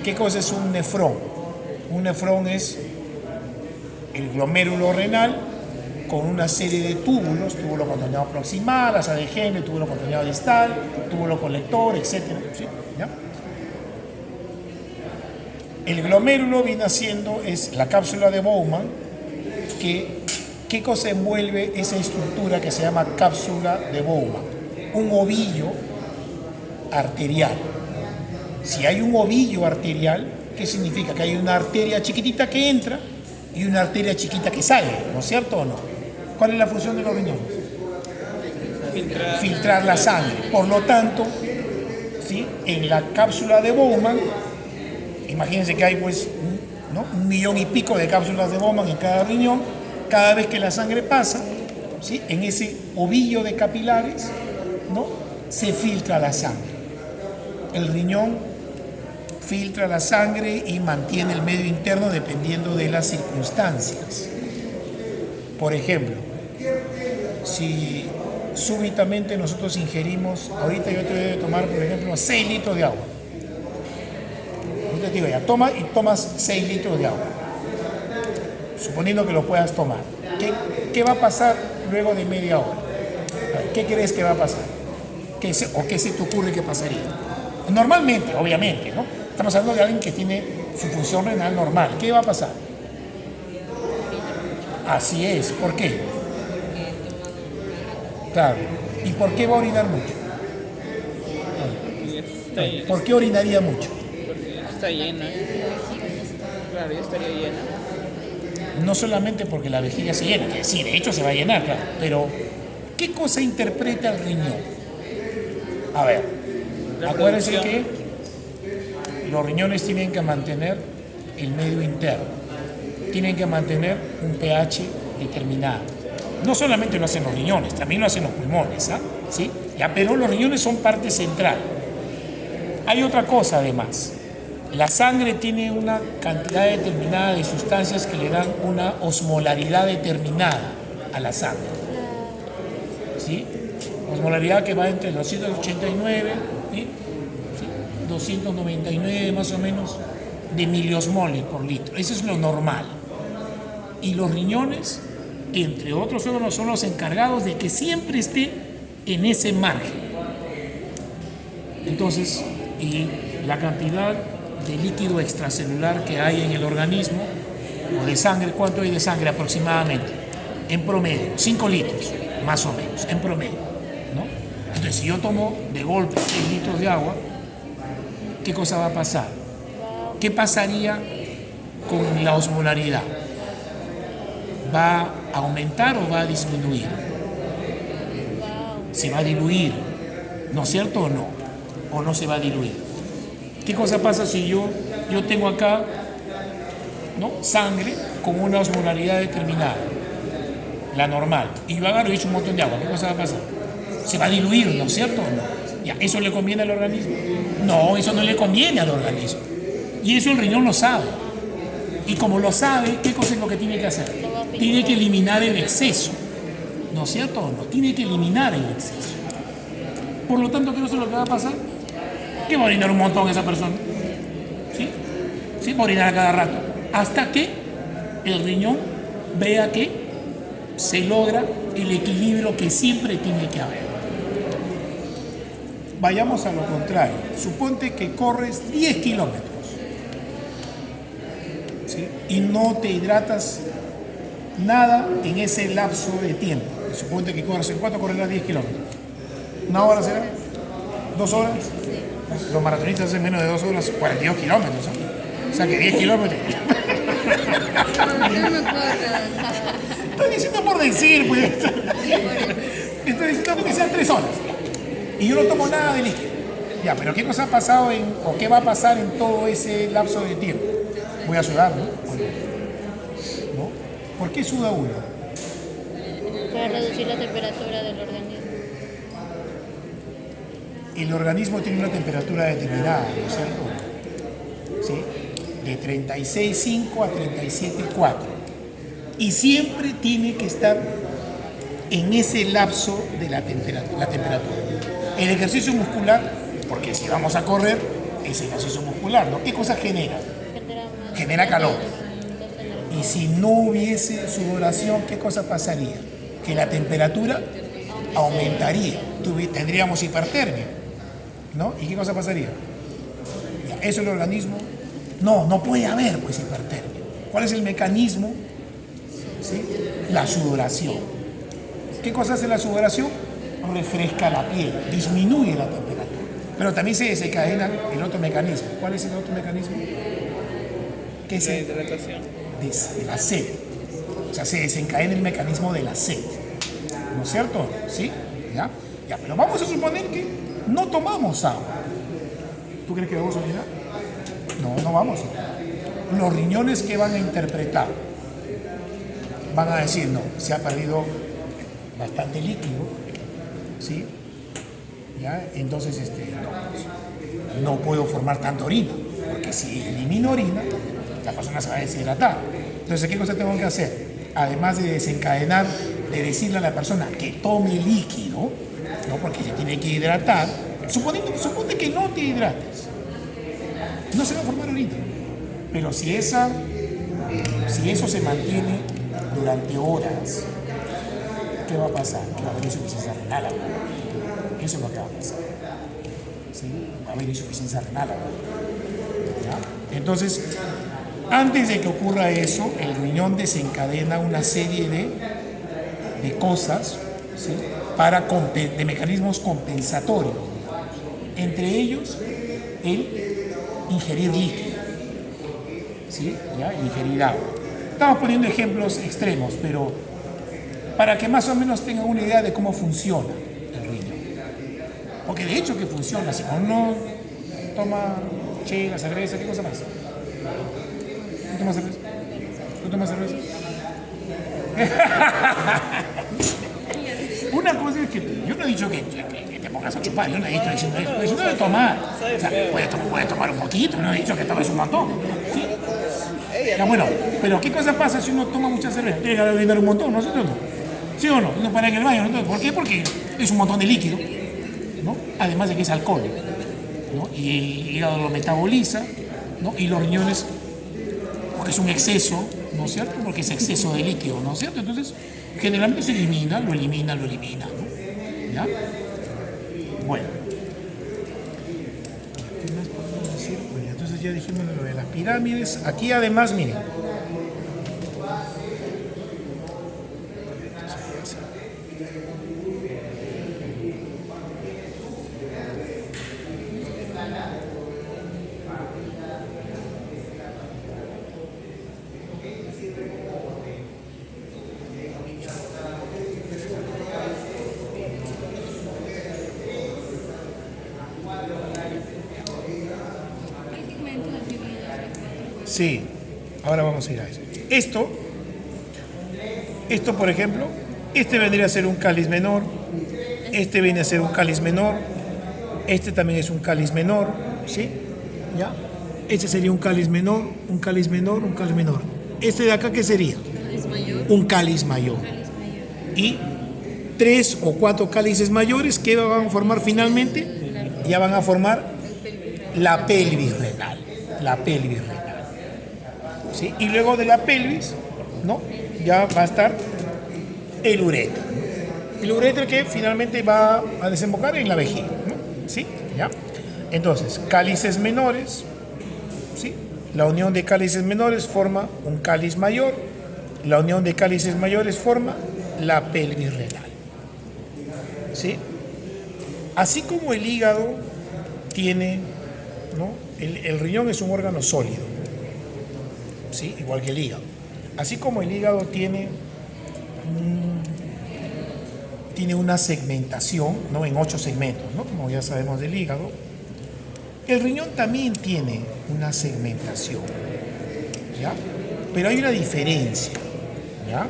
¿Qué cosa es un nefrón? Un nefrón es el glomérulo renal con una serie de túbulos, túbulo contorneado proximal, asa de Henle, túbulo contorneado distal, túbulo colector, etc. ¿Sí? ¿Ya? El glomérulo viene siendo, es la cápsula de Bowman, ¿qué cosa envuelve esa estructura que se llama cápsula de Bowman? Un ovillo arterial. Si hay un ovillo arterial, ¿qué significa? Que hay una arteria chiquitita que entra y una arteria chiquita que sale, ¿no es cierto o no? ¿Cuál es la función de los riñones? Filtrar la sangre. Por lo tanto, ¿sí? En la cápsula de Bowman, imagínense que hay pues, ¿no? 1 millón y pico de cápsulas de Bowman en cada riñón. Cada vez que la sangre pasa, ¿sí? En ese ovillo de capilares, ¿no? Se filtra la sangre. El riñón filtra la sangre y mantiene el medio interno dependiendo de las circunstancias. Por ejemplo, si súbitamente nosotros ingerimos, ahorita yo te voy a tomar, por ejemplo, 6 litros de agua. Yo te digo, ya, toma y tomas 6 litros de agua. Suponiendo que lo puedas tomar. ¿Qué va a pasar luego de media hora? ¿Qué crees que va a pasar? ¿Qué se te ocurre que pasaría? Normalmente, obviamente, ¿no? Estamos hablando de alguien que tiene su función renal normal. ¿Qué va a pasar? Así es. ¿Por qué? Claro. ¿Y por qué va a orinar mucho? ¿Por qué orinaría mucho? Porque está llena. Claro, ya estaría llena. No solamente porque la vejiga se llena, que sí, de hecho se va a llenar, claro, pero ¿qué cosa interpreta el riñón? A ver, acuérdense que los riñones tienen que mantener el medio interno, tienen que mantener un pH determinado. No solamente lo hacen los riñones, también lo hacen los pulmones, ¿ah? ¿Sí? Ya, pero los riñones son parte central. Hay otra cosa además. La sangre tiene una cantidad determinada de sustancias que le dan una osmolaridad determinada a la sangre. ¿Sí? Osmolaridad que va entre 289 y ¿sí? 299 más o menos de miliosmoles por litro. Eso es lo normal. Y los riñones, entre otros órganos, son los encargados de que siempre esté en ese margen. Entonces, y la cantidad de líquido extracelular que hay en el organismo, o de sangre, ¿cuánto hay de sangre aproximadamente? En promedio, 5 litros, más o menos, en promedio, ¿no? Entonces, si yo tomo de golpe 6 litros de agua, ¿qué cosa va a pasar? ¿Qué pasaría con la osmolaridad? ¿Va a aumentar o va a disminuir? Se va a diluir, ¿no es cierto o no? ¿O no se va a diluir? ¿Qué cosa pasa si yo tengo acá, ¿no?, sangre con una osmolaridad determinada, la normal, y yo agarro y echo un montón de agua? ¿Qué cosa va a pasar? Se va a diluir, ¿no es cierto o no? Ya, ¿eso le conviene al organismo? No, eso no le conviene al organismo. Y eso el riñón lo sabe. Y como lo sabe, ¿qué cosa es lo que tiene que hacer? Tiene que eliminar el exceso, ¿no es cierto o no? Tiene que eliminar el exceso. Por lo tanto, ¿qué es lo que va a pasar? Que va a orinar un montón esa persona. ¿Sí? ¿Sí? Va a orinar a cada rato. Hasta que el riñón vea que se logra el equilibrio que siempre tiene que haber. Vayamos a lo contrario. Suponte que corres 10 kilómetros, ¿sí?, y no te hidratas nada en ese lapso de tiempo. Suponte que corres, ¿en cuánto correrás 10 kilómetros? ¿Una hora será? ¿2 horas? Los maratonistas hacen menos de 2 horas, 42 kilómetros, ¿no? O sea que 10 kilómetros. Estoy diciendo por decir, pues. Estoy diciendo que sean 3 horas. Y yo no tomo nada de líquido. Ya, pero ¿qué cosa ha pasado o qué va a pasar en todo ese lapso de tiempo? Voy a sudar, ¿no? ¿No? ¿Por qué suda uno? Para reducir la temperatura del organismo. El organismo tiene una temperatura determinada, ¿no es cierto? ¿Sí? De 36,5 a 37,4. Y siempre tiene que estar en ese lapso de la temperatura. El ejercicio muscular, porque si vamos a correr, es ejercicio muscular, ¿no? ¿Qué cosa genera? Genera calor. Y si no hubiese sudoración, ¿qué cosa pasaría? Que la temperatura aumentaría. Tendríamos hipertermia, ¿no? ¿Y qué cosa pasaría? Ya, eso el organismo... No puede haber, pues, hipertermia. ¿Cuál es el mecanismo? ¿Sí? La sudoración. ¿Qué cosa hace la sudoración? Refresca la piel, disminuye la temperatura. Pero también se desencadena el otro mecanismo. ¿Cuál es el otro mecanismo? ¿Qué es? La hidratación. De la sed. O sea, se desencadena el mecanismo de la sed. ¿No es cierto? ¿Sí? ¿Ya? Ya, pero vamos a suponer que no tomamos agua. ¿Tú crees que vamos a orinar? No vamos a. Los riñones, ¿qué van a interpretar? Van a decir, no, se ha perdido bastante líquido, ¿sí? ¿Ya? Entonces, no puedo formar tanta orina, porque si elimino orina, la persona se va a deshidratar. Entonces, ¿qué cosa tengo que hacer? Además de desencadenar, de decirle a la persona que tome líquido, ¿no?, porque se tiene que hidratar, suponte que no te hidrates, no se va a formar orina. Pero si eso se mantiene durante horas, ¿qué va a pasar? Que va a haber insuficiencia renal. Eso es lo que va a pasar. ¿Sí? Va a haber insuficiencia renal. ¿Ya? Entonces, antes de que ocurra eso, el riñón desencadena una serie de cosas, ¿sí?, de mecanismos compensatorios, digamos. Entre ellos, el ingerir líquido, ¿sí? ¿Ya? El ingerir agua. Estamos poniendo ejemplos extremos, pero para que más o menos tengan una idea de cómo funciona el riñón. Porque de hecho que funciona. Si uno toma chela, cerveza, ¿qué cosa más? ¿Tú tomas cerveza? ¿Tú tomas cerveza? Una cosa es que yo no he dicho que te pongas a chupar, yo no he dicho diciendo eso, eso no de tomar. O sea, puedes tomar un poquito, no he dicho que tomes un montón. ¿Sí? Ya, bueno, pero ¿qué cosa pasa si uno toma mucha cerveza? Tiene que orinar un montón, ¿no es cierto? ¿Sí o no? No para en el baño, ¿no? ¿Por qué? Porque es un montón de líquido, ¿no? Además de que es alcohol, ¿no? Y el hígado lo metaboliza, ¿no? Y los riñones, porque es un exceso, ¿no es cierto? Porque es exceso de líquido, ¿no es cierto? Entonces, generalmente se elimina, ¿no? ¿Ya? Bueno. ¿Qué más podemos decir? Bueno, entonces ya dijimos lo de las pirámides. Aquí además, miren. Sí, ahora vamos a ir a eso. Esto por ejemplo, este vendría a ser un cáliz menor, este viene a ser un cáliz menor, este también es un cáliz menor, ¿sí? ¿Ya? Este sería un cáliz menor, un cáliz menor, un cáliz menor. Este de acá, ¿qué sería? Cáliz mayor. Un cáliz mayor. Cáliz mayor. Y 3 o 4 cálices mayores que van a formar finalmente, ya van a formar la pelvis renal. La pelvis renal. ¿Sí? Y luego de la pelvis, ¿no? Ya va a estar el uréter. El uréter que finalmente va a desembocar en la vejiga, ¿no? ¿Sí? ¿Ya? Entonces, cálices menores, ¿sí? La unión de cálices menores forma un cáliz mayor, la unión de cálices mayores forma la pelvis renal, ¿sí? Así como el hígado tiene, ¿no? El riñón es un órgano sólido, ¿sí? Igual que el hígado. Así como el hígado tiene una segmentación, ¿no? En 8 segmentos, ¿no? Como ya sabemos del hígado, el riñón también tiene una segmentación, ¿ya? Pero hay una diferencia, ¿ya?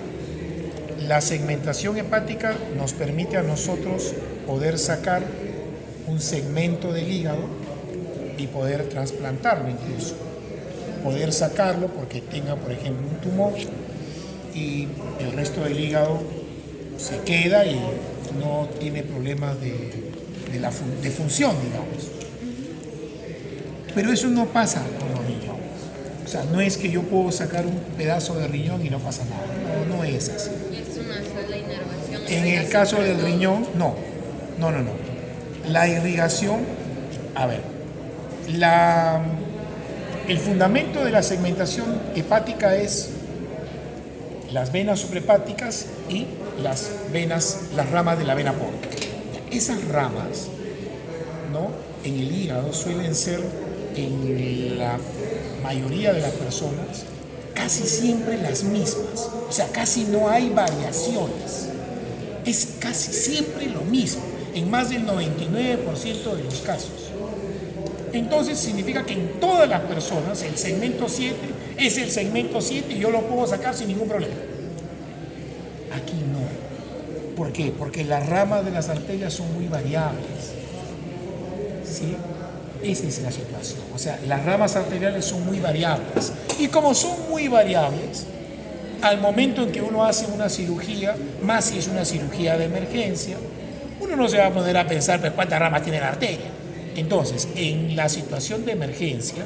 La segmentación hepática nos permite a nosotros poder sacar un segmento del hígado y poder trasplantarlo incluso. Poder sacarlo porque tenga, por ejemplo, un tumor y el resto del hígado se queda y no tiene problemas de función, digamos. Pero eso no pasa con los riñones. O sea, no es que yo puedo sacar un pedazo de riñón y no pasa nada. No, no es así. Es una sola inervación. En el caso del riñón, no. La irrigación, a ver, el fundamento de la segmentación hepática es las venas suprahepáticas y las ramas de la vena porta. Esas ramas, ¿no? En el hígado suelen ser, en la mayoría de las personas, casi siempre las mismas. O sea, casi no hay variaciones. Es casi siempre lo mismo, en más del 99% de los casos. Entonces significa que en todas las personas el segmento 7 es el segmento 7 y yo lo puedo sacar sin ningún problema. Aquí no. ¿Por qué? Porque las ramas de las arterias son muy variables. ¿Sí? Esa es la situación. O sea, las ramas arteriales son muy variables. Y como son muy variables, al momento en que uno hace una cirugía, más si es una cirugía de emergencia, uno no se va a poner a pensar pues, cuántas ramas tiene la arteria. Entonces, en la situación de emergencia,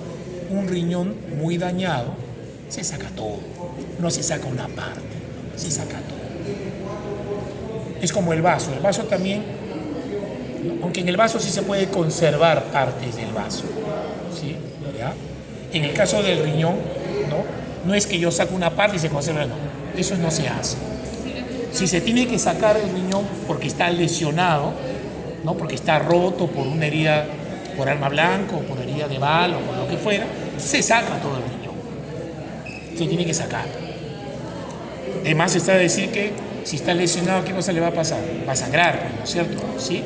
un riñón muy dañado, se saca todo. No se saca una parte, se saca todo. Es como el vaso. El vaso también, aunque en el vaso sí se puede conservar partes del vaso, ¿sí? ¿Ya? En el caso del riñón, no es que yo saco una parte y se conserva, no. Eso no se hace. Si se tiene que sacar el riñón porque está lesionado, ¿no? Porque está roto por una herida por arma blanca o por herida de bala o por lo que fuera, se saca todo el riñón. Se tiene que sacar. Además está a decir que si está lesionado, ¿qué cosa le va a pasar? Va a sangrar, ¿no es cierto? ¿Sí?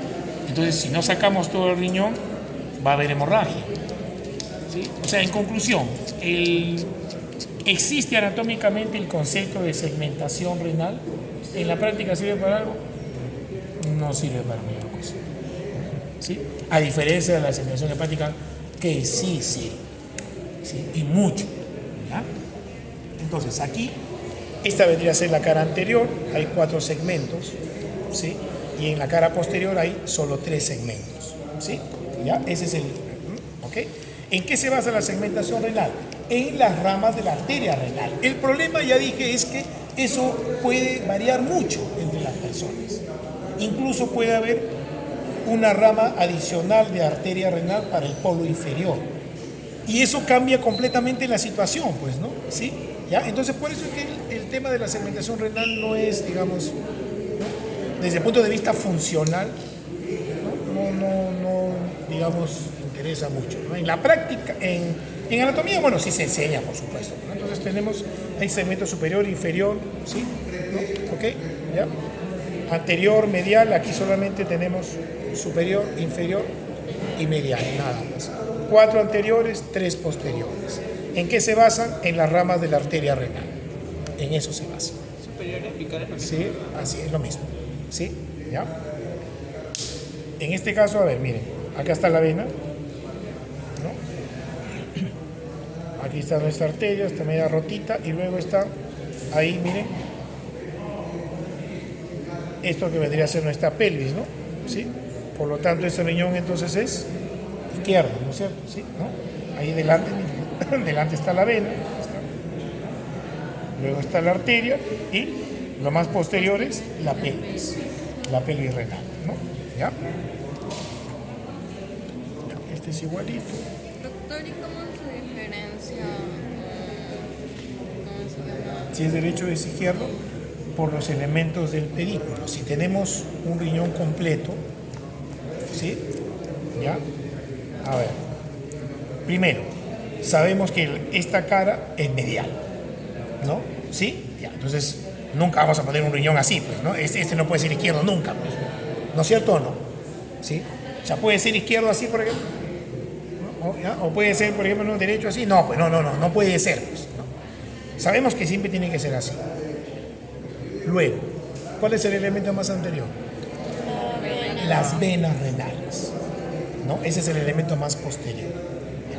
Entonces, si no sacamos todo el riñón, va a haber hemorragia. ¿Sí? O sea, en conclusión, ¿existe anatómicamente el concepto de segmentación renal? ¿En la práctica sirve para algo? No sirve para ninguna cosa. ¿Sí? A diferencia de la segmentación hepática, que sí sirve. ¿Sí? Y mucho. ¿Ya? Entonces, aquí, esta vendría a ser la cara anterior, hay 4 segmentos, ¿sí? Y en la cara posterior hay solo 3 segmentos, ¿sí? ¿Ya? Ese es el... ¿Ok? ¿En qué se basa la segmentación renal? En las ramas de la arteria renal. El problema, ya dije, es que eso puede variar mucho entre las personas. Incluso puede haber una rama adicional de arteria renal para el polo inferior. Y eso cambia completamente la situación, pues, ¿no? ¿Sí? ¿Ya? Entonces, por eso es que el tema de la segmentación renal no es, digamos, ¿no? Desde el punto de vista funcional, no digamos, interesa mucho, ¿no? En la práctica, en anatomía, bueno, sí se enseña, por supuesto, ¿no? Entonces hay segmento superior, inferior, ¿sí? ¿No? ¿Ok? ¿Ya? Anterior, medial, aquí solamente tenemos superior, inferior y medial, nada más. 4 anteriores, 3 posteriores. ¿En qué se basan? En las ramas de la arteria renal. En eso se basa. Superior apical. Sí, así es lo mismo. ¿Sí? ¿Ya? En este caso, a ver, miren, acá está la vena, ¿no? Aquí está nuestra arteria, está media rotita, y luego está ahí, miren, esto que vendría a ser nuestra pelvis, ¿no? ¿Sí? Por lo tanto, este riñón entonces es izquierdo, ¿no es cierto? ¿Sí? ¿No? Ahí delante, miren, delante está la vena, luego está la arteria, y lo más posterior es la pelvis renal, ¿no? ¿Ya? Este es igualito. Doctor, ¿y cómo se diferencia? ¿Cómo se llama? Si es derecho o es izquierdo, por los elementos del pedículo. Si tenemos un riñón completo, ¿sí? ¿Ya? A ver. Primero, sabemos que esta cara es medial, ¿no? ¿Sí? Ya, entonces nunca vamos a poner un riñón así, pues, ¿no? Este no puede ser izquierdo nunca, pues. ¿No es cierto o no? ¿Sí? O sea, puede ser izquierdo así, por ejemplo. ¿No? O puede ser, por ejemplo, derecho así. No, pues no puede ser, pues, ¿no? Sabemos que siempre tiene que ser así. Luego, ¿cuál es el elemento más anterior? Las venas renales, ¿no? Ese es el elemento más posterior.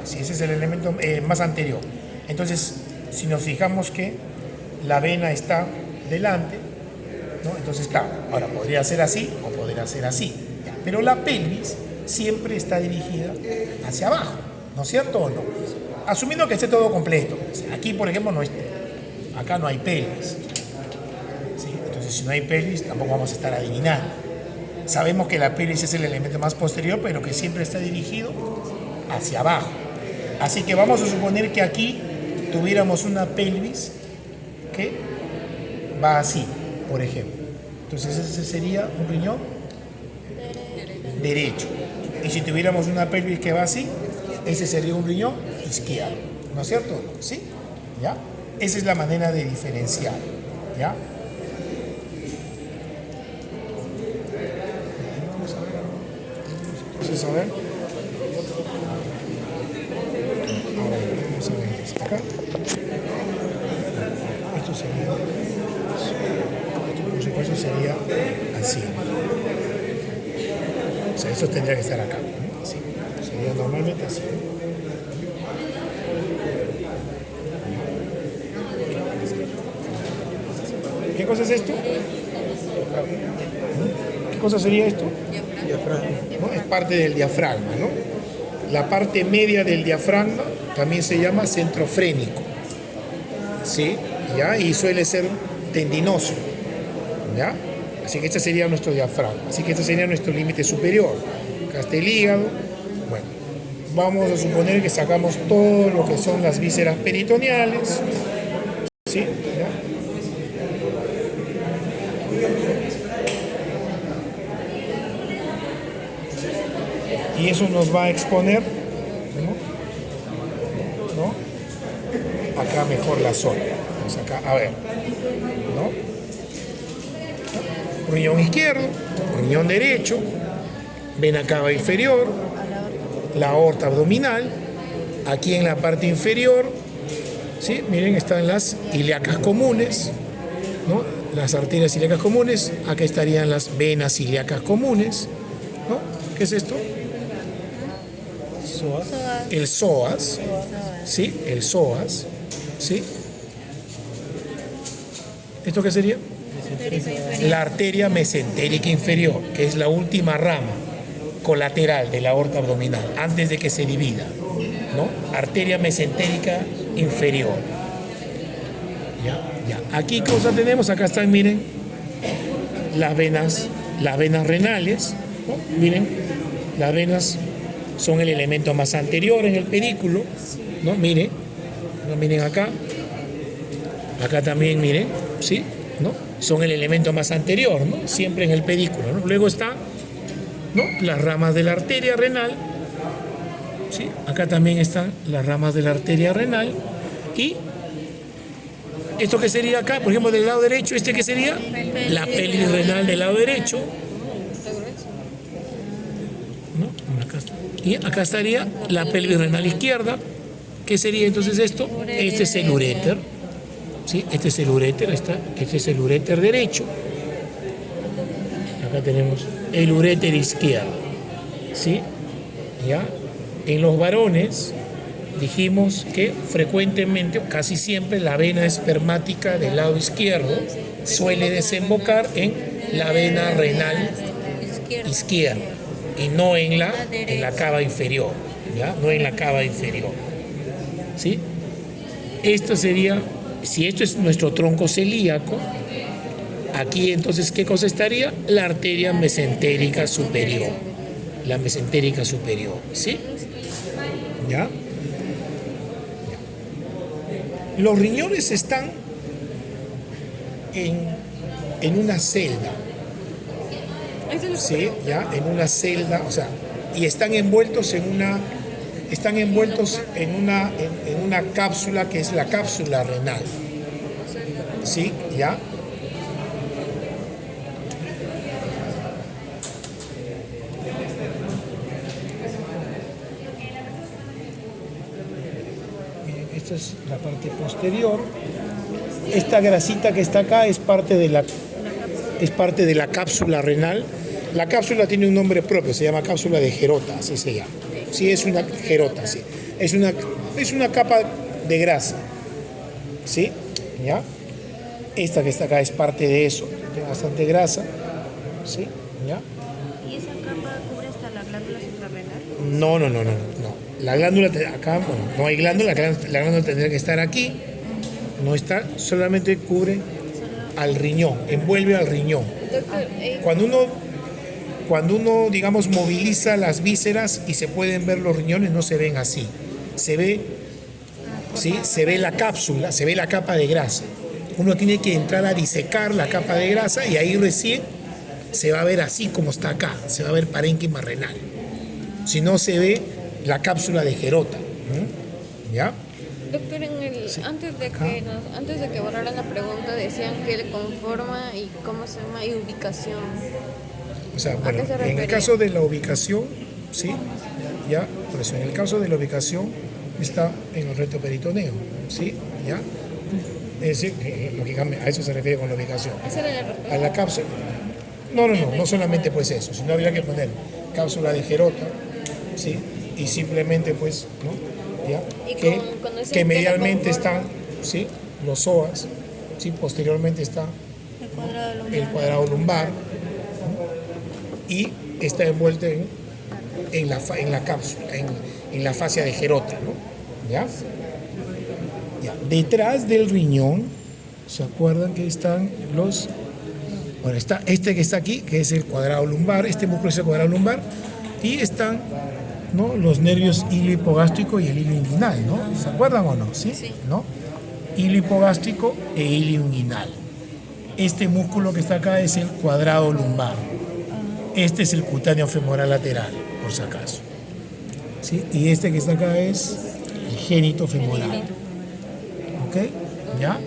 Sí, ese es el elemento más anterior. Entonces, si nos fijamos que la vena está delante, ¿no? Entonces, claro, ahora podría ser así o podría ser así. ¿Ya? Pero la pelvis siempre está dirigida hacia abajo, ¿no es cierto o no? Asumiendo que esté todo completo. Aquí, por ejemplo, acá no hay pelvis. ¿Sí? Entonces, si no hay pelvis, tampoco vamos a estar adivinando. Sabemos que la pelvis es el elemento más posterior, pero que siempre está dirigido hacia abajo. Así que vamos a suponer que aquí tuviéramos una pelvis que va así, por ejemplo. Entonces ese sería un riñón derecho. Y si tuviéramos una pelvis que va así, ese sería un riñón izquierdo. ¿No es cierto? ¿Sí? ¿Ya? Esa es la manera de diferenciar. ¿Ya? Entonces, a ver. Vamos a ver acá. Esto sería, por supuesto, sería así. O sea, esto tendría que estar acá, ¿no? Así. Sería normalmente así. ¿Qué cosa es esto? ¿Qué cosa sería esto? ¿No? Es parte del diafragma, ¿no? La parte media del diafragma también se llama centrofrénico, ¿sí? ¿Ya? Y suele ser tendinoso, ¿ya? Así que este sería nuestro diafragma, así que este sería nuestro límite superior. Acá está el hígado. Bueno, vamos a suponer que sacamos todo lo que son las vísceras peritoneales, ¿sí? ¿Ya? Y eso nos va a exponer, ¿no? Acá mejor la zona. Entonces acá, a ver, ¿no? Riñón izquierdo, riñón derecho, vena cava inferior, la aorta abdominal, aquí en la parte inferior, ¿sí? Miren, están las ilíacas comunes, ¿no? Las arterias ilíacas comunes, acá estarían las venas ilíacas comunes, ¿no? ¿Qué es esto? El psoas, ¿sí? El psoas, ¿sí? ¿Esto qué sería? La arteria mesentérica inferior, que es la última rama colateral de la aorta abdominal, antes de que se divida, ¿no? Arteria mesentérica inferior. Ya. Aquí, ¿qué cosa tenemos? Acá están, miren, las venas renales, ¿no? Miren, las venas son el elemento más anterior en el pedículo, ¿no? Miren acá también, miren, ¿sí? ¿No? Son el elemento más anterior, ¿no? Siempre en el pedículo, ¿no? Luego está, ¿no? Las ramas de la arteria renal, ¿sí? Acá también están las ramas de la arteria renal. Y esto que sería acá, por ejemplo, del lado derecho, ¿este qué sería? La pelvis renal del lado derecho, ¿no? Acá está. Y acá estaría la pelvis renal izquierda, ¿Qué sería entonces esto? Este es el uréter. ¿Sí? Este es el uréter, este es el uréter derecho. Acá tenemos el uréter izquierdo. ¿Sí? ¿Ya? En los varones dijimos que frecuentemente, o casi siempre, la vena espermática del lado izquierdo suele desembocar en la vena renal izquierda y no en la cava inferior, ¿ya? No en la cava inferior. ¿Sí? Esto sería, si esto es nuestro tronco celíaco, aquí entonces, ¿qué cosa estaría? La arteria mesentérica superior. La mesentérica superior, ¿sí? ¿Ya? Los riñones están en una celda, ¿sí? ¿Ya? En una celda, o sea, y están envueltos en una cápsula que es la cápsula renal, ¿sí? ¿Ya? Esta es la parte posterior. Esta grasita que está acá es parte de la cápsula renal. La cápsula tiene un nombre propio, se llama cápsula de Gerota, así se llama. Sí, es una Gerota, sí. Es una capa de grasa. ¿Sí? ¿Ya? Esta que está acá es parte de eso, tiene bastante grasa. ¿Sí? ¿Ya? ¿Y esa capa cubre hasta la glándula suprarrenal? No. La glándula, acá, bueno, no hay glándula, la glándula tendría que estar aquí. No está, solamente cubre al riñón, envuelve al riñón. Doctor, Cuando uno, digamos, moviliza las vísceras y se pueden ver los riñones, no se ven así. Se ve, ¿sí? Se ve la cápsula, se ve la capa de grasa. Uno tiene que entrar a disecar la capa de grasa y ahí recién se va a ver así como está acá, se va a ver parénquima renal. Si no, se ve la cápsula de Gerota. ¿Ya? doctor, antes de que borraran la pregunta decían que le conforma y cómo se llama y ubicación. O sea, ¿A bueno, qué se en refería? el caso de la ubicación, ¿sí? Ya, por eso, en el caso de la ubicación está en el recto peritoneo, ¿sí? ¿Ya? Es decir, lógicamente, a eso se refiere con la ubicación. Esa era la respuesta. A la cápsula. No solamente pues eso, sino habría que poner cápsula de Gerota, ¿sí? Y simplemente pues, ¿no? ¿Ya? Y con ese que medialmente que lo conforma. están, ¿sí? Los psoas, ¿sí? Posteriormente está el cuadrado lumbar, ¿no? Y está envuelto en la cápsula, en la fascia de Gerota, ¿no? ¿Ya? Ya. Detrás del riñón, ¿se acuerdan que están los... Bueno, está este que está aquí, que es el cuadrado lumbar, este músculo es el cuadrado lumbar, y están, ¿no?, los nervios hilo hipogástrico y el hilo inguinal, ¿no? ¿Se acuerdan o no? Sí. ¿No? Hilo hipogástrico e hilo inguinal. Este músculo que está acá es el cuadrado lumbar. Este es el cutáneo femoral lateral, por si acaso. ¿Sí? Y este que está acá es el génito femoral. ¿Ok? ¿Ya?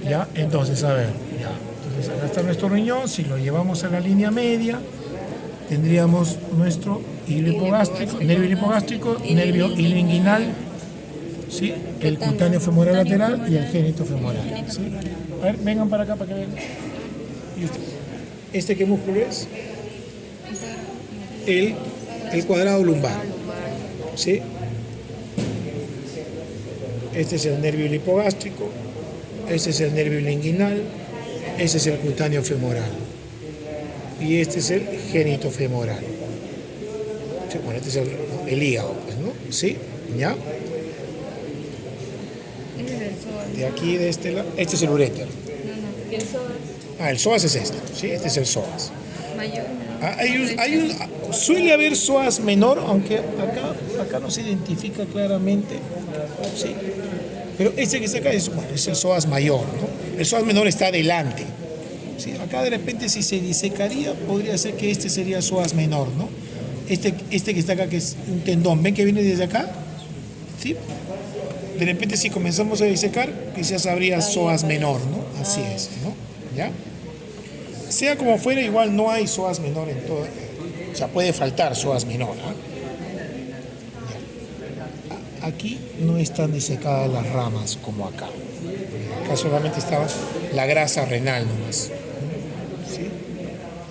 ¿Ya? Entonces, a ver, ya. Entonces, acá está nuestro riñón. Si lo llevamos a la línea media, tendríamos nuestro hilo hipogástrico, nervio hipogástrico, nervio hilo inguinal, ¿sí? El cutáneo femoral lateral y el génito femoral. ¿Sí? A ver, vengan para acá para que vean. ¿Y este qué músculo es? El cuadrado lumbar. ¿Sí? Este es el nervio hipogástrico, este es el nervio inguinal, este es el cutáneo femoral y este es el génito femoral. Sí, bueno, este es el hígado, pues, ¿no? ¿Sí? ¿Ya? De aquí, de este lado, este es el uréter. ¿Y el psoas? Ah, el psoas es este, ¿sí? Este es el psoas. Mayor. Suele haber psoas menor, aunque acá no se identifica claramente, ¿sí? Pero este que está acá es el psoas mayor, ¿no? El psoas menor está adelante, ¿sí? Acá de repente si se disecaría podría ser que este sería psoas menor, ¿no? Este que está acá, que es un tendón, ¿ven que viene desde acá? ¿Sí? De repente si comenzamos a disecar, quizás habría psoas menor, ¿no? Así es, ¿no? ¿Ya? Sea como fuera, igual no hay psoas menor en todo. O sea, puede faltar psoas menor, ¿eh? aquí no están disecadas las ramas como acá. Acá solamente estaba la grasa renal nomás. ¿Sí?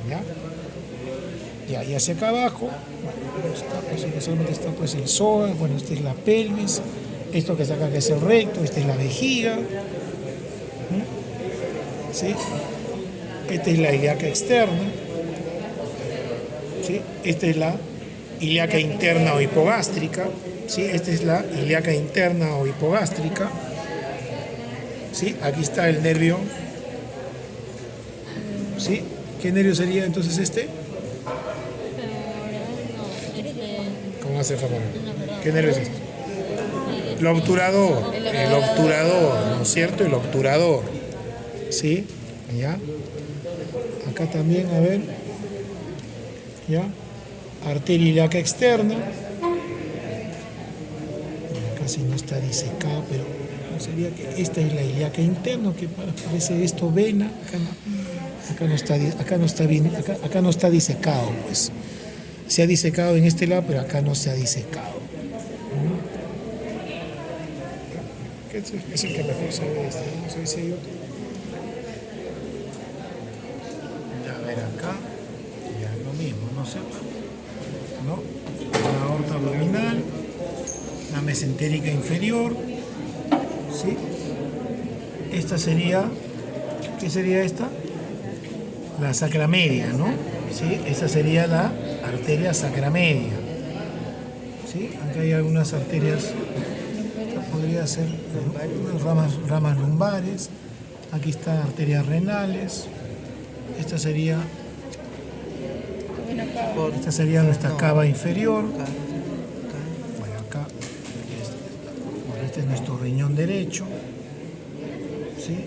¿Ya? Y hacia acá abajo, solamente está pues el psoas, bueno, esta es la pelvis, esto que está acá que es el recto, esta es la vejiga, ¿sí? Esta es la ilíaca externa, ¿sí? Esta es la ilíaca interna o hipogástrica, ¿sí? Esta es la ilíaca interna o hipogástrica, ¿sí? Aquí está el nervio, ¿sí? ¿Qué nervio sería entonces este? ¿Cómo hace favor? ¿Qué nervio es este? El obturador, ¿no es cierto? El obturador, ¿sí? ¿Ya? Acá también, a ver, ¿ya? Arteria ilíaca externa. Bueno, casi no está disecado, pero sería que esta es la ilíaca interna, que parece esto vena. Acá no está disecado, pues. Se ha disecado en este lado, pero acá no se ha disecado. Es el que mejor se ve este, no sé si hay otro. Ya, a ver acá, ya es lo mismo, no sé. ¿No? La aorta abdominal, la mesentérica inferior, ¿sí? Esta sería, ¿qué sería esta? La sacramedia, ¿no? ¿Sí? Esta sería la arteria sacramedia. ¿Sí? Acá hay algunas arterias, podría ser unas ramas lumbares. Aquí están arterias renales. Esta sería nuestra cava inferior. Bueno, acá, este es nuestro riñón derecho. ¿Sí?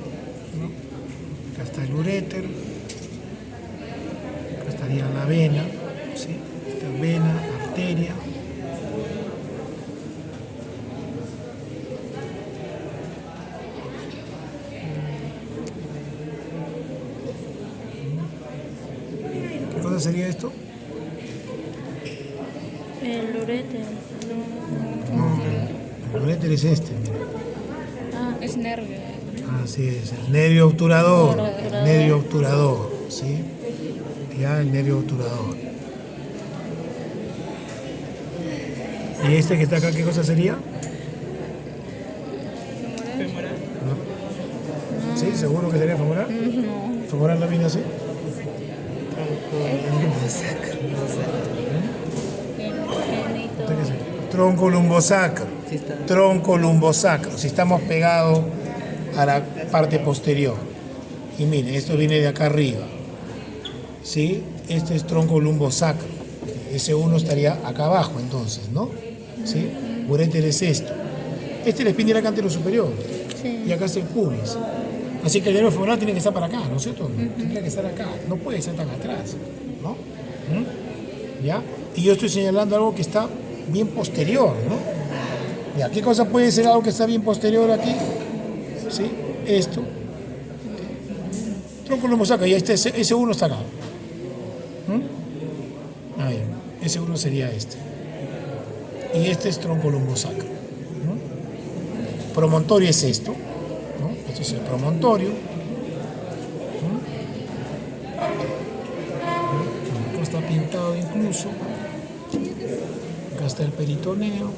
¿No? Acá está el uréter. Acá estaría la vena. ¿Sí? Esta vena, arteria. ¿Qué cosa sería esto? El uréter. No, el uréter es este, mira. Ah, es nervio. Así es, el nervio obturador, el nervio obturador, ¿sí? Ya el nervio obturador. ¿Y este que está acá, qué cosa sería? Femoral. No. ¿Sí? ¿Seguro que sería femoral? No. ¿Femoral la viene así? Tronco lumbosacro. Tronco lumbosacro. Si estamos pegados a la parte posterior. Y miren, esto viene de acá arriba. ¿Sí? Este es tronco lumbosacro. Ese uno estaría acá abajo entonces, ¿no? ¿Sí? Uréter es esto. Este es la espina anterior superior. Sí. Y acá está el pubis. Así que el nervio femoral tiene que estar para acá, ¿no es cierto? Tendría que estar acá. No puede ser tan atrás, ¿no? ¿Ya? Y yo estoy señalando algo que está bien posterior, ¿no? ¿Ya? ¿Qué cosa puede ser algo que está bien posterior aquí? ¿Sí? Esto. Tronco lumbosacro. Y ese uno está acá. Ahí. Ese uno sería este. Y este es tronco lumbosacro. Promontorio es esto. ¿No? Este es el promontorio. Acá está pintado incluso. Acá está el peritoneo.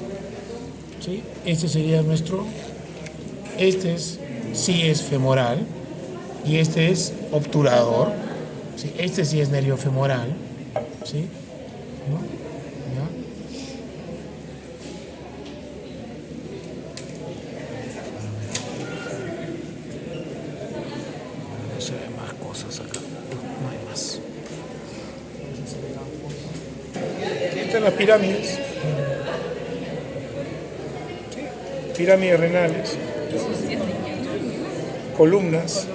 ¿Sí? Este sería nuestro. Este sí es femoral. Y este es obturador. ¿Sí? Este sí es nervio femoral. ¿Sí? ¿No? ¿Ya? No se ven más cosas acá. No hay más. Aquí están las pirámides. ¿Sí? Pirámides renales. Columnas.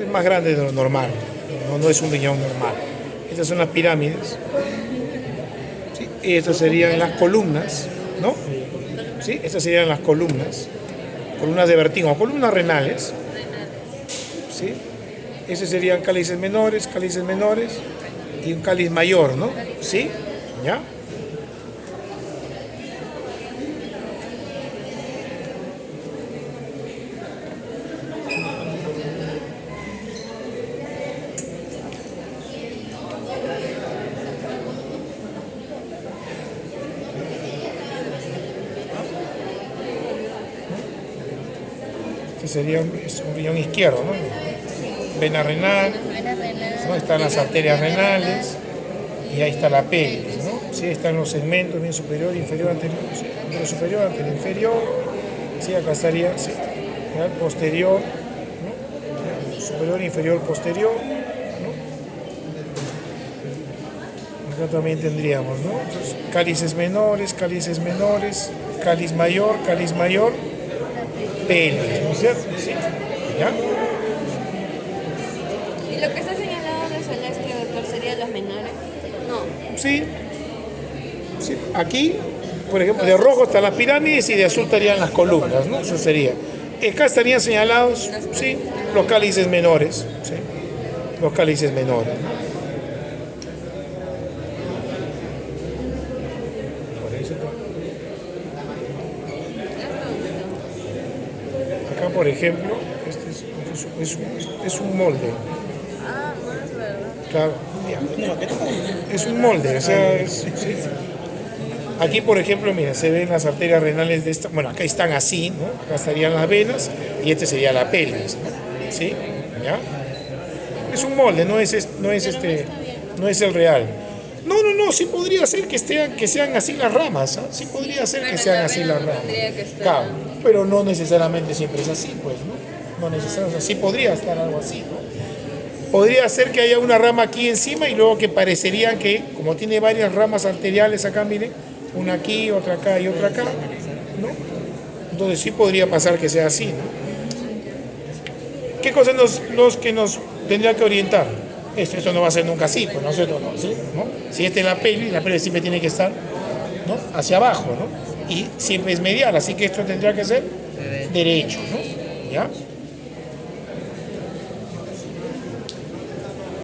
Es más grande de lo normal. No es un riñón normal. Estas son las pirámides. ¿Sí? Y estas serían las columnas, ¿no? ¿Sí? Estas serían las columnas. Columnas de vertigón, columnas renales. ¿Sí? Esos serían cálices menores y un cáliz mayor, ¿no? ¿Sí? ¿Ya? Este sería es un riñón izquierdo, ¿no? Vena renal, ¿no? Están las arterias renales y ahí está la pelvis, ¿no? Sí, están los segmentos, bien superior, inferior, anterior, sí, anterior superior, anterior inferior, sí, acá estaría, sí, ¿ya? Posterior, ¿no? Superior, inferior, posterior, ¿no? Acá también tendríamos, ¿no? Entonces, cálices menores, cáliz mayor, pelvis, ¿no es cierto? Sí, ¿ya? ¿Y lo que está señalado de Celeste, doctor, serían las menores? No. Sí, sí. Aquí, por ejemplo, de rojo están las pirámides y de azul estarían las columnas, ¿no? Eso sería. Acá estarían señalados, sí, los cálices menores, sí, los cálices menores, ¿no? Por eso, acá, por ejemplo, este es un molde. Ah, no es verdad. Claro, es un molde, o sea, sí. Aquí, por ejemplo, mira, se ven las arterias renales de esta, bueno, acá están así, ¿no? Acá estarían las venas y este sería la pelvis, ¿no? ¿Sí? ¿Ya? Es un molde, no es el real. No, sí podría ser que sean así las ramas, ¿ah? Sí podría ser que sean así las ramas. Claro, pero no necesariamente siempre es así, pues, ¿no? No necesariamente, sí podría estar algo así, ¿no? Podría ser que haya una rama aquí encima y luego que parecería que, como tiene varias ramas arteriales acá, miren, una aquí, otra acá y otra acá, ¿no? Entonces sí podría pasar que sea así, ¿no? ¿Qué cosas nos tendría que orientar? Esto no va a ser nunca así, pues, ¿no es cierto? ¿No? ¿Sí? ¿No? Si esta es la pelvis siempre tiene que estar, ¿no? Hacia abajo, ¿no? Y siempre es medial, así que esto tendría que ser derecho, ¿no? ¿Ya?